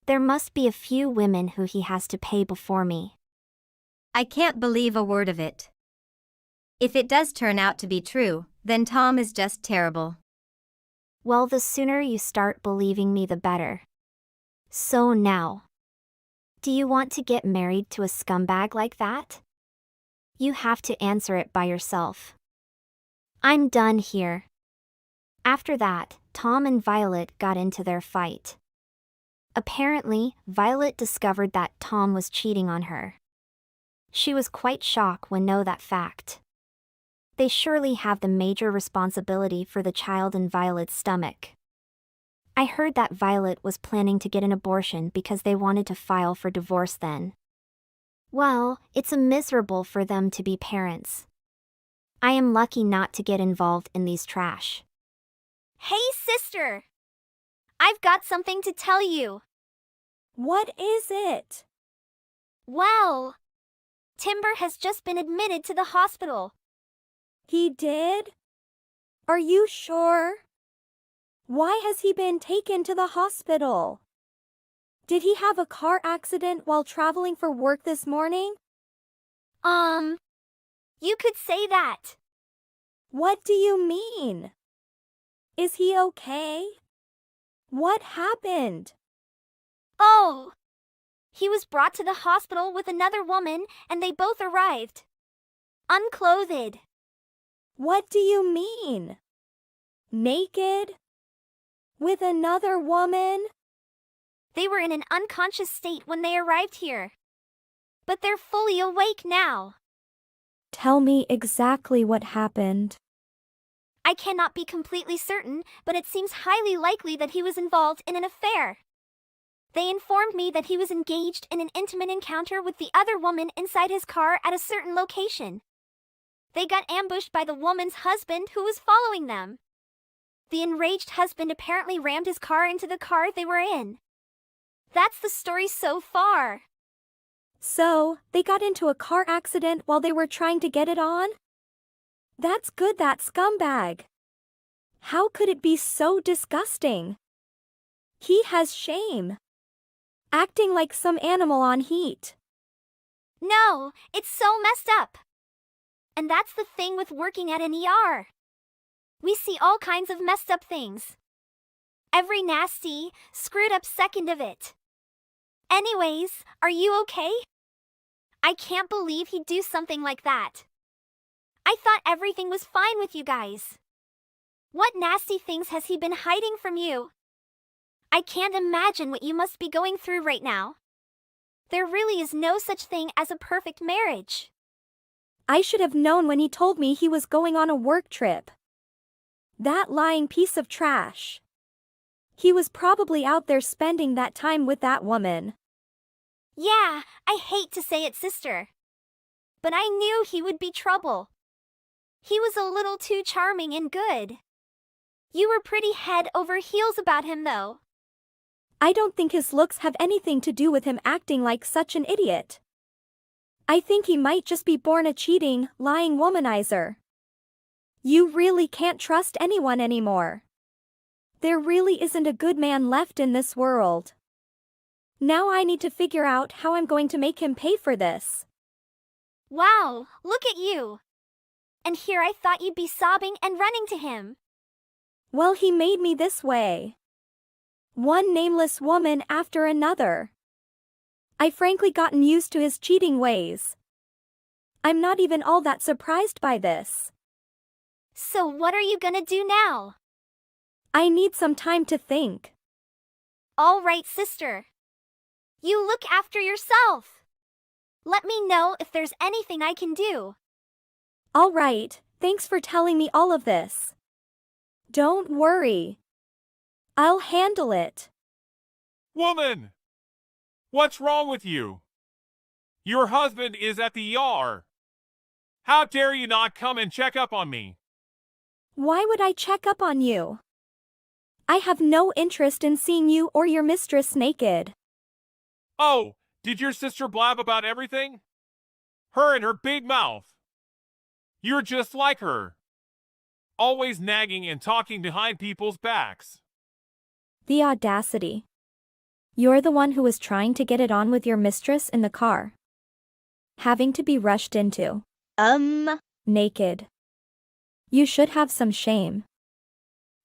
There must be a few women who he has to pay before me. I can't believe a word of it. If it does turn out to be true, then Tom is just terrible. Well, the sooner you start believing me, the better. So now, do you want to get married to a scumbag like that? You have to answer it by yourself. I'm done here. After that, Tom and Violet got into their fight. Apparently, Violet discovered that Tom was cheating on her. She was quite shocked when know that fact. They surely have the major responsibility for the child in Violet's stomach. I heard that Violet was planning to get an abortion because they wanted to file for divorce then. Well, it's miserable for them to be parents. I am lucky not to get involved in these trash. Hey, sister! I've got something to tell you. What is it? Well, Timber has just been admitted to the hospital. He did? Are you sure? Why has he been taken to the hospital? Did he have a car accident while traveling for work this morning? You could say that. What do you mean? Is he okay? What happened? Oh! He was brought to the hospital with another woman, and they both arrived unclothed. What do you mean? Naked? With another woman? They were in an unconscious state when they arrived here. But they're fully awake now. Tell me exactly what happened. I cannot be completely certain, but it seems highly likely that he was involved in an affair. They informed me that he was engaged in an intimate encounter with the other woman inside his car at a certain location. They got ambushed by the woman's husband who was following them. The enraged husband apparently rammed his car into the car they were in. That's the story so far. So, they got into a car accident while they were trying to get it on? That's good, that scumbag. How could it be so disgusting? He has shame. Acting like some animal on heat. No, it's so messed up. And that's the thing with working at an ER. We see all kinds of messed up things. Every nasty, screwed up second of it. Anyways, are you okay? I can't believe he'd do something like that. I thought everything was fine with you guys. What nasty things has he been hiding from you? I can't imagine what you must be going through right now. There really is no such thing as a perfect marriage. I should have known when he told me he was going on a work trip. That lying piece of trash. He was probably out there spending that time with that woman. Yeah, I hate to say it, sister. But I knew he would be trouble. He was a little too charming and good. You were pretty head over heels about him, though. I don't think his looks have anything to do with him acting like such an idiot. I think he might just be born a cheating, lying womanizer. You really can't trust anyone anymore. There really isn't a good man left in this world. Now I need to figure out how I'm going to make him pay for this. Wow, look at you. And here I thought you'd be sobbing and running to him. Well, he made me this way. One nameless woman after another. I've frankly gotten used to his cheating ways. I'm not even all that surprised by this. So what are you gonna do now? I need some time to think. All right, sister. You look after yourself. Let me know if there's anything I can do. All right, thanks for telling me all of this. Don't worry. I'll handle it. Woman! What's wrong with you? Your husband is at the ER. How dare you not come and check up on me? Why would I check up on you? I have no interest in seeing you or your mistress naked. Oh, did your sister blab about everything? Her and her big mouth. You're just like her. Always nagging and talking behind people's backs. The audacity. You're the one who was trying to get it on with your mistress in the car. Having to be rushed into. Naked. You should have some shame.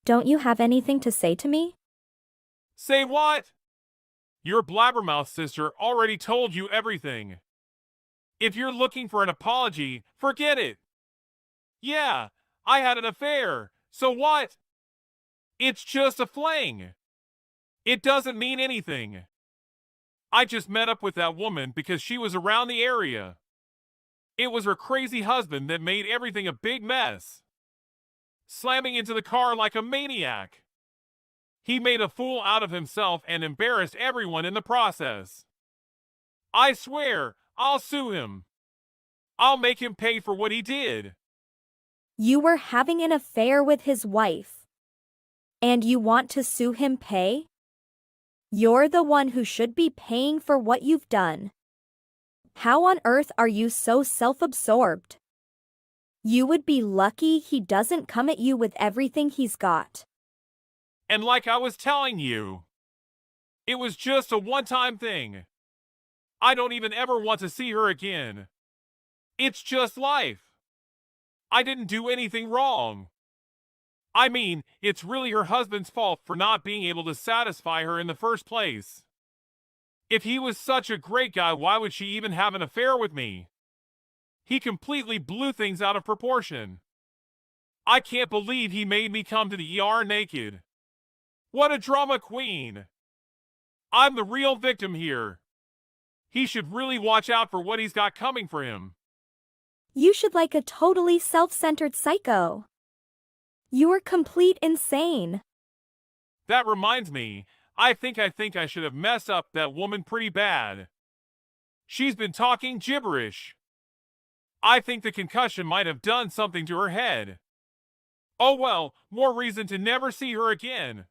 Don't you have anything to say to me? Say what? Your blabbermouth sister already told you everything. If you're looking for an apology, forget it. Yeah, I had an affair, so what? It's just a fling. It doesn't mean anything. I just met up with that woman because she was around the area. It was her crazy husband that made everything a big mess. Slamming into the car like a maniac. He made a fool out of himself and embarrassed everyone in the process. I swear, I'll sue him. I'll make him pay for what he did. You were having an affair with his wife. And you want to sue him pay? You're the one who should be paying for what you've done. How on earth are you so self-absorbed? You would be lucky he doesn't come at you with everything he's got. And like I was telling you, it was just a one-time thing. I don't even ever want to see her again. It's just life. I didn't do anything wrong. I mean, it's really her husband's fault for not being able to satisfy her in the first place. If he was such a great guy, why would she even have an affair with me? He completely blew things out of proportion. I can't believe he made me come to the ER naked. What a drama queen. I'm the real victim here. He should really watch out for what he's got coming for him. You should like a totally self-centered psycho. You're complete insane. That reminds me, I think I should have messed up that woman pretty bad. She's been talking gibberish. I think the concussion might have done something to her head. Oh well, more reason to never see her again.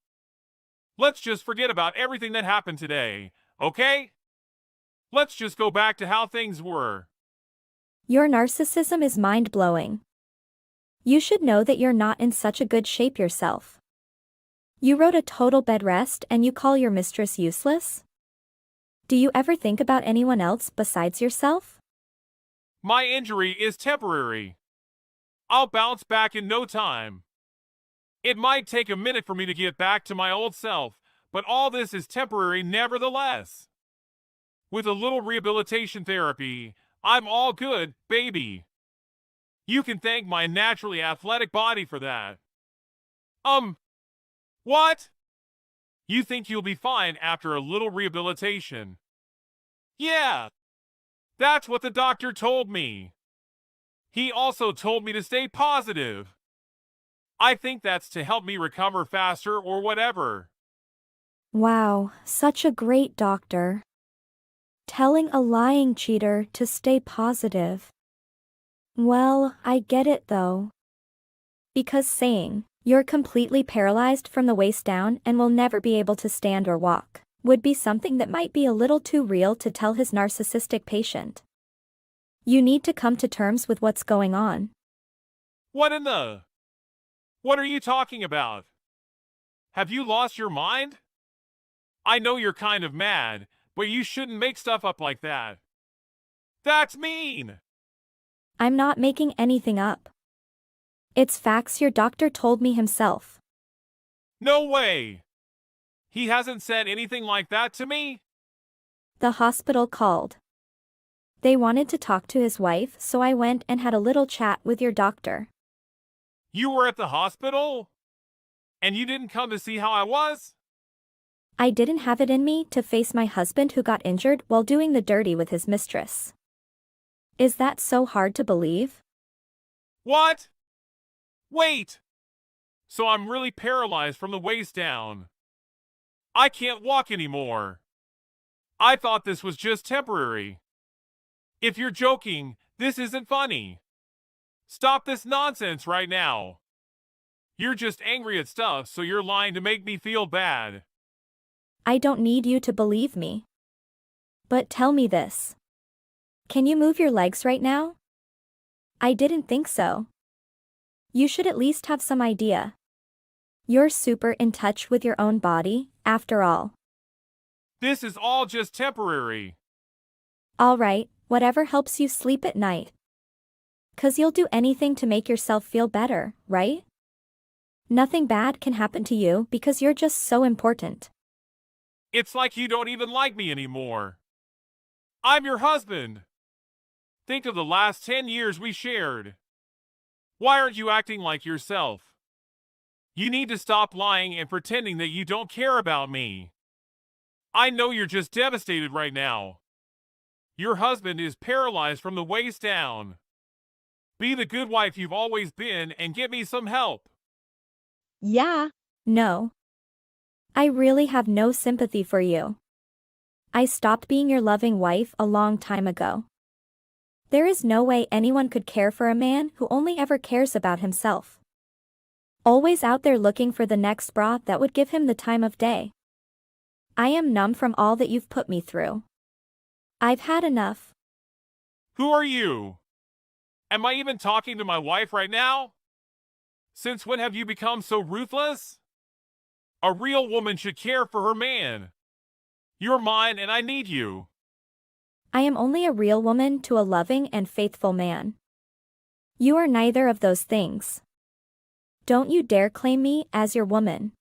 Let's just forget about everything that happened today, okay? Let's just go back to how things were. Your narcissism is mind-blowing. You should know that you're not in such a good shape yourself. You wrote a total bed rest and you call your mistress useless? Do you ever think about anyone else besides yourself? My injury is temporary. I'll bounce back in no time. It might take a minute for me to get back to my old self, but all this is temporary nevertheless. With a little rehabilitation therapy, I'm all good, baby. You can thank my naturally athletic body for that. What? You think you'll be fine after a little rehabilitation? Yeah, that's what the doctor told me. He also told me to stay positive. I think that's to help me recover faster or whatever. Wow, such a great doctor. Telling a lying cheater to stay positive. Well, I get it though. Because saying, you're completely paralyzed from the waist down and will never be able to stand or walk, would be something that might be a little too real to tell his narcissistic patient. You need to come to terms with what's going on. What are you talking about? Have you lost your mind? I know you're kind of mad, but you shouldn't make stuff up like that. That's mean! I'm not making anything up. It's facts your doctor told me himself. No way! He hasn't said anything like that to me? The hospital called. They wanted to talk to his wife, so I went and had a little chat with your doctor. You were at the hospital? And you didn't come to see how I was? I didn't have it in me to face my husband who got injured while doing the dirty with his mistress. Is that so hard to believe? What? Wait! So I'm really paralyzed from the waist down. I can't walk anymore. I thought this was just temporary. If you're joking, this isn't funny. Stop this nonsense right now. You're just angry at stuff, so you're lying to make me feel bad. I don't need you to believe me. But tell me this. Can you move your legs right now? I didn't think so. You should at least have some idea. You're super in touch with your own body, after all. This is all just temporary. Alright, whatever helps you sleep at night. 'Cause you'll do anything to make yourself feel better, right? Nothing bad can happen to you because you're just so important. It's like you don't even like me anymore. I'm your husband. Think of the last 10 years we shared. Why aren't you acting like yourself? You need to stop lying and pretending that you don't care about me. I know you're just devastated right now. Your husband is paralyzed from the waist down. Be the good wife you've always been and get me some help. Yeah. No. I really have no sympathy for you. I stopped being your loving wife a long time ago. There is no way anyone could care for a man who only ever cares about himself. Always out there looking for the next bra that would give him the time of day. I am numb from all that you've put me through. I've had enough. Who are you? Am I even talking to my wife right now? Since when have you become so ruthless? A real woman should care for her man. You're mine and I need you. I am only a real woman to a loving and faithful man. You are neither of those things. Don't you dare claim me as your woman.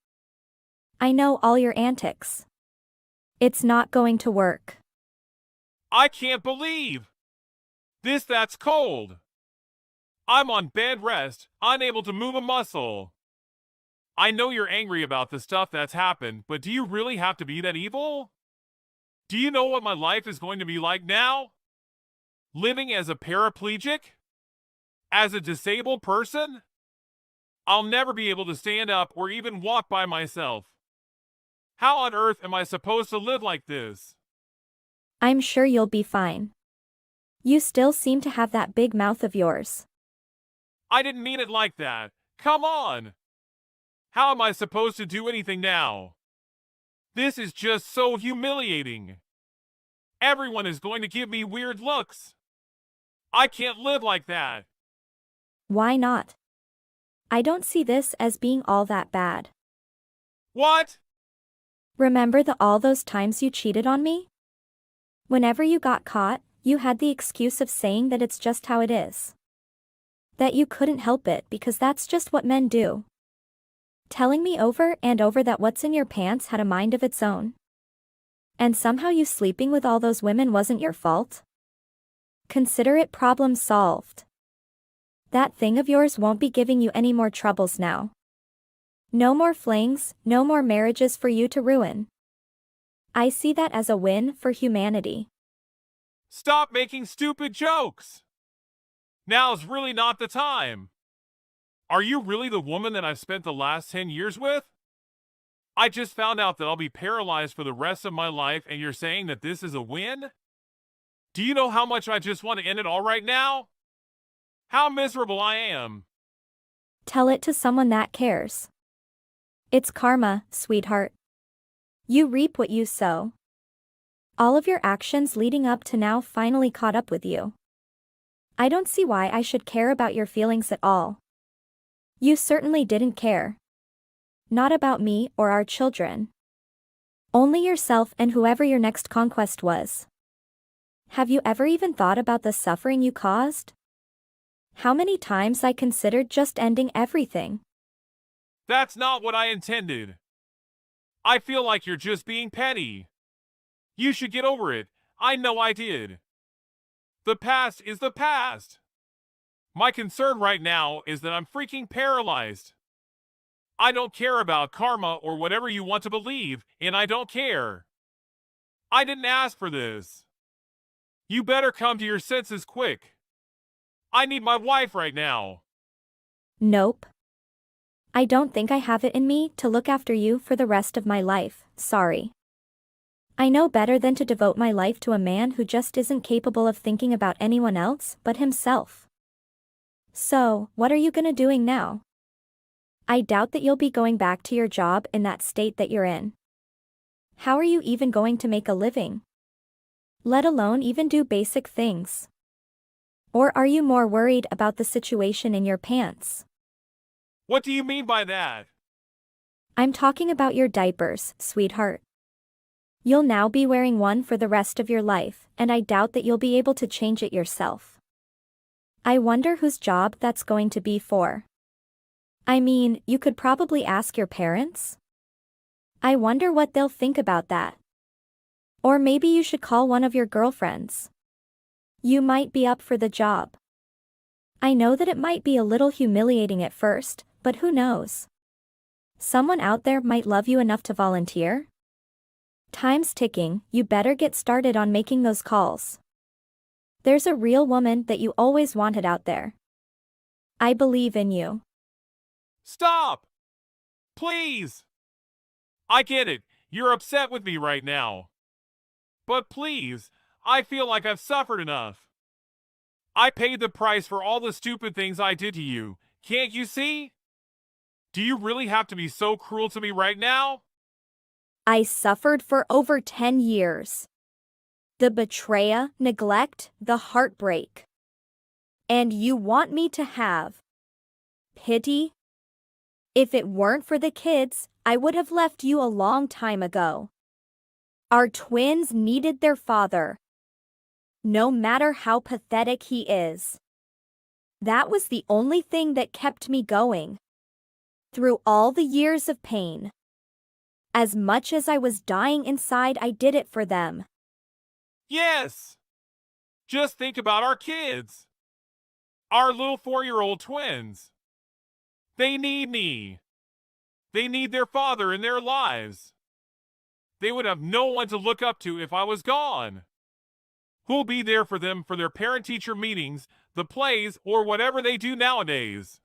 I know all your antics. It's not going to work. I can't believe. That's cold. I'm on bed rest, unable to move a muscle. I know you're angry about the stuff that's happened, but do you really have to be that evil? Do you know what my life is going to be like now? Living as a paraplegic? As a disabled person? I'll never be able to stand up or even walk by myself. How on earth am I supposed to live like this? I'm sure you'll be fine. You still seem to have that big mouth of yours. I didn't mean it like that. Come on! How am I supposed to do anything now? This is just so humiliating. Everyone is going to give me weird looks. I can't live like that. Why not? I don't see this as being all that bad. What? Remember all those times you cheated on me? Whenever you got caught, you had the excuse of saying that it's just how it is. That you couldn't help it because that's just what men do. Telling me over and over that what's in your pants had a mind of its own. And somehow you sleeping with all those women wasn't your fault? Consider it problem solved. That thing of yours won't be giving you any more troubles now. No more flings, no more marriages for you to ruin. I see that as a win for humanity. Stop making stupid jokes! Now's really not the time. Are you really the woman that I've spent the last 10 years with? I just found out that I'll be paralyzed for the rest of my life and you're saying that this is a win? Do you know how much I just want to end it all right now? How miserable I am. Tell it to someone that cares. It's karma, sweetheart. You reap what you sow. All of your actions leading up to now finally caught up with you. I don't see why I should care about your feelings at all. You certainly didn't care. Not about me or our children. Only yourself and whoever your next conquest was. Have you ever even thought about the suffering you caused? How many times I considered just ending everything? That's not what I intended. I feel like you're just being petty. You should get over it. I know I did. The past is the past. My concern right now is that I'm freaking paralyzed. I don't care about karma or whatever you want to believe, and I don't care. I didn't ask for this. You better come to your senses quick. I need my wife right now. Nope. I don't think I have it in me to look after you for the rest of my life, sorry. I know better than to devote my life to a man who just isn't capable of thinking about anyone else but himself. So, what are you gonna doing now? I doubt that you'll be going back to your job in that state that you're in. How are you even going to make a living? Let alone even do basic things. Or are you more worried about the situation in your pants? What do you mean by that? I'm talking about your diapers, sweetheart. You'll now be wearing one for the rest of your life, and I doubt that you'll be able to change it yourself. I wonder whose job that's going to be for. I mean, you could probably ask your parents? I wonder what they'll think about that. Or maybe you should call one of your girlfriends. You might be up for the job. I know that it might be a little humiliating at first, but who knows? Someone out there might love you enough to volunteer. Time's ticking, you better get started on making those calls. There's a real woman that you always wanted out there. I believe in you. Stop! Please! I get it, you're upset with me right now. But please, I feel like I've suffered enough. I paid the price for all the stupid things I did to you, can't you see? Do you really have to be so cruel to me right now? I suffered for over 10 years. The betrayal, neglect, the heartbreak. And you want me to have pity? If it weren't for the kids, I would have left you a long time ago. Our twins needed their father. No matter how pathetic he is. That was the only thing that kept me going. Through all the years of pain. As much as I was dying inside, I did it for them. Yes! Just think about our kids. Our little 4-year-old twins. They need me. They need their father in their lives. They would have no one to look up to if I was gone. Who'll be there for them for their parent-teacher meetings, the plays, or whatever they do nowadays?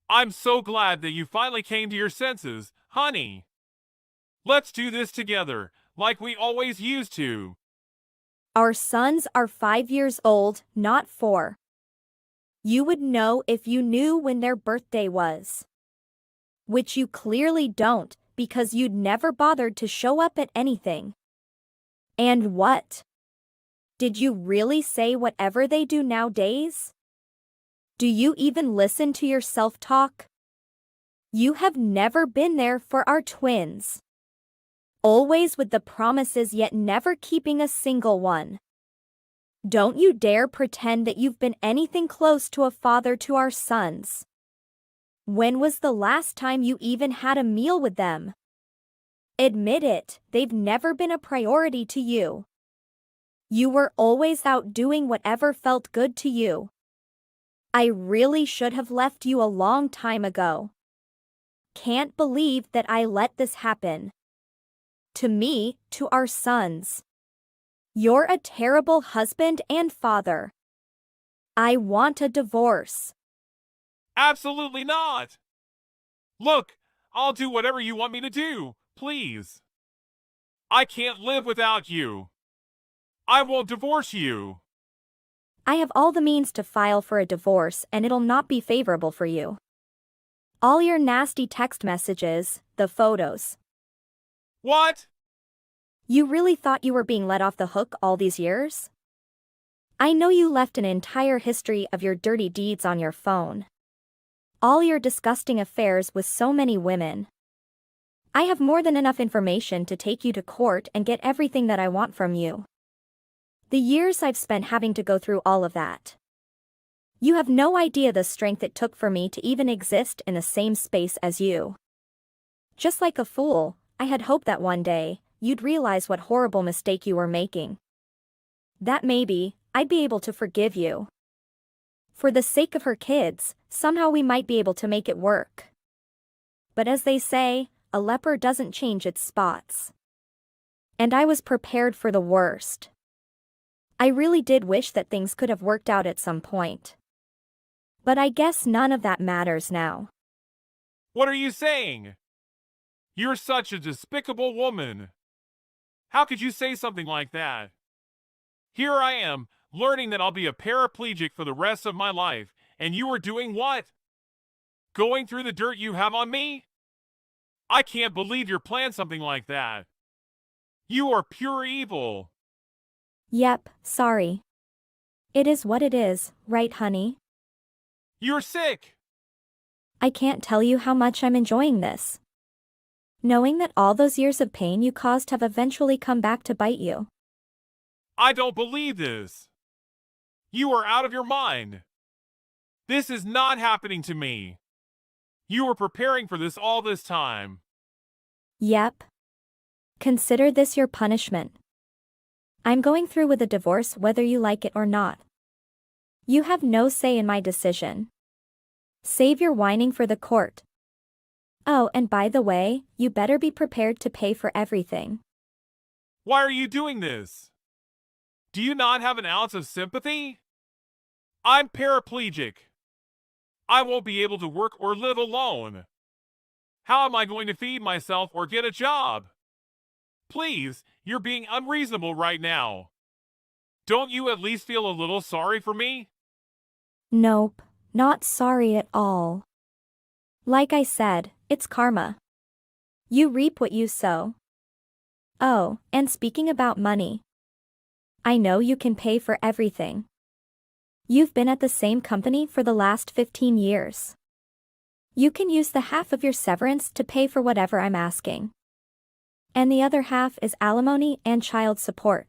I'm so glad that you finally came to your senses, honey. Let's do this together, like we always used to. Our sons are 5 years old, not 4. You would know if you knew when their birthday was. Which you clearly don't, because you'd never bothered to show up at anything. And what? Did you really say whatever they do nowadays? Do you even listen to your self-talk? You have never been there for our twins. Always with the promises yet never keeping a single one. Don't you dare pretend that you've been anything close to a father to our sons. When was the last time you even had a meal with them? Admit it, they've never been a priority to you. You were always out doing whatever felt good to you. I really should have left you a long time ago. Can't believe that I let this happen. To me, to our sons. You're a terrible husband and father. I want a divorce. Absolutely not! Look, I'll do whatever you want me to do, please. I can't live without you. I won't divorce you. I have all the means to file for a divorce and it'll not be favorable for you. All your nasty text messages, the photos. What? You really thought you were being let off the hook all these years? I know you left an entire history of your dirty deeds on your phone. All your disgusting affairs with so many women. I have more than enough information to take you to court and get everything that I want from you. The years I've spent having to go through all of that. You have no idea the strength it took for me to even exist in the same space as you. Just like a fool, I had hoped that one day, you'd realize what horrible mistake you were making. That maybe, I'd be able to forgive you. For the sake of her kids, somehow we might be able to make it work. But as they say, a leper doesn't change its spots. And I was prepared for the worst. I really did wish that things could have worked out at some point. But I guess none of that matters now. What are you saying? You're such a despicable woman. How could you say something like that? Here I am, learning that I'll be a paraplegic for the rest of my life, and you are doing what? Going through the dirt you have on me? I can't believe you're planning something like that. You are pure evil. Yep, sorry. It is what it is, right, honey? You're sick. I can't tell you how much I'm enjoying this. Knowing that all those years of pain you caused have eventually come back to bite you. I don't believe this. You are out of your mind. This is not happening to me. You were preparing for this all this time. Yep. Consider this your punishment. I'm going through with a divorce whether you like it or not. You have no say in my decision. Save your whining for the court. Oh, and by the way, you better be prepared to pay for everything. Why are you doing this? Do you not have an ounce of sympathy? I'm paraplegic. I won't be able to work or live alone. How am I going to feed myself or get a job? Please, you're being unreasonable right now. Don't you at least feel a little sorry for me? Nope, not sorry at all. Like I said, it's karma. You reap what you sow. Oh, and speaking about money. I know you can pay for everything. You've been at the same company for the last 15 years. You can use the half of your severance to pay for whatever I'm asking. And the other half is alimony and child support.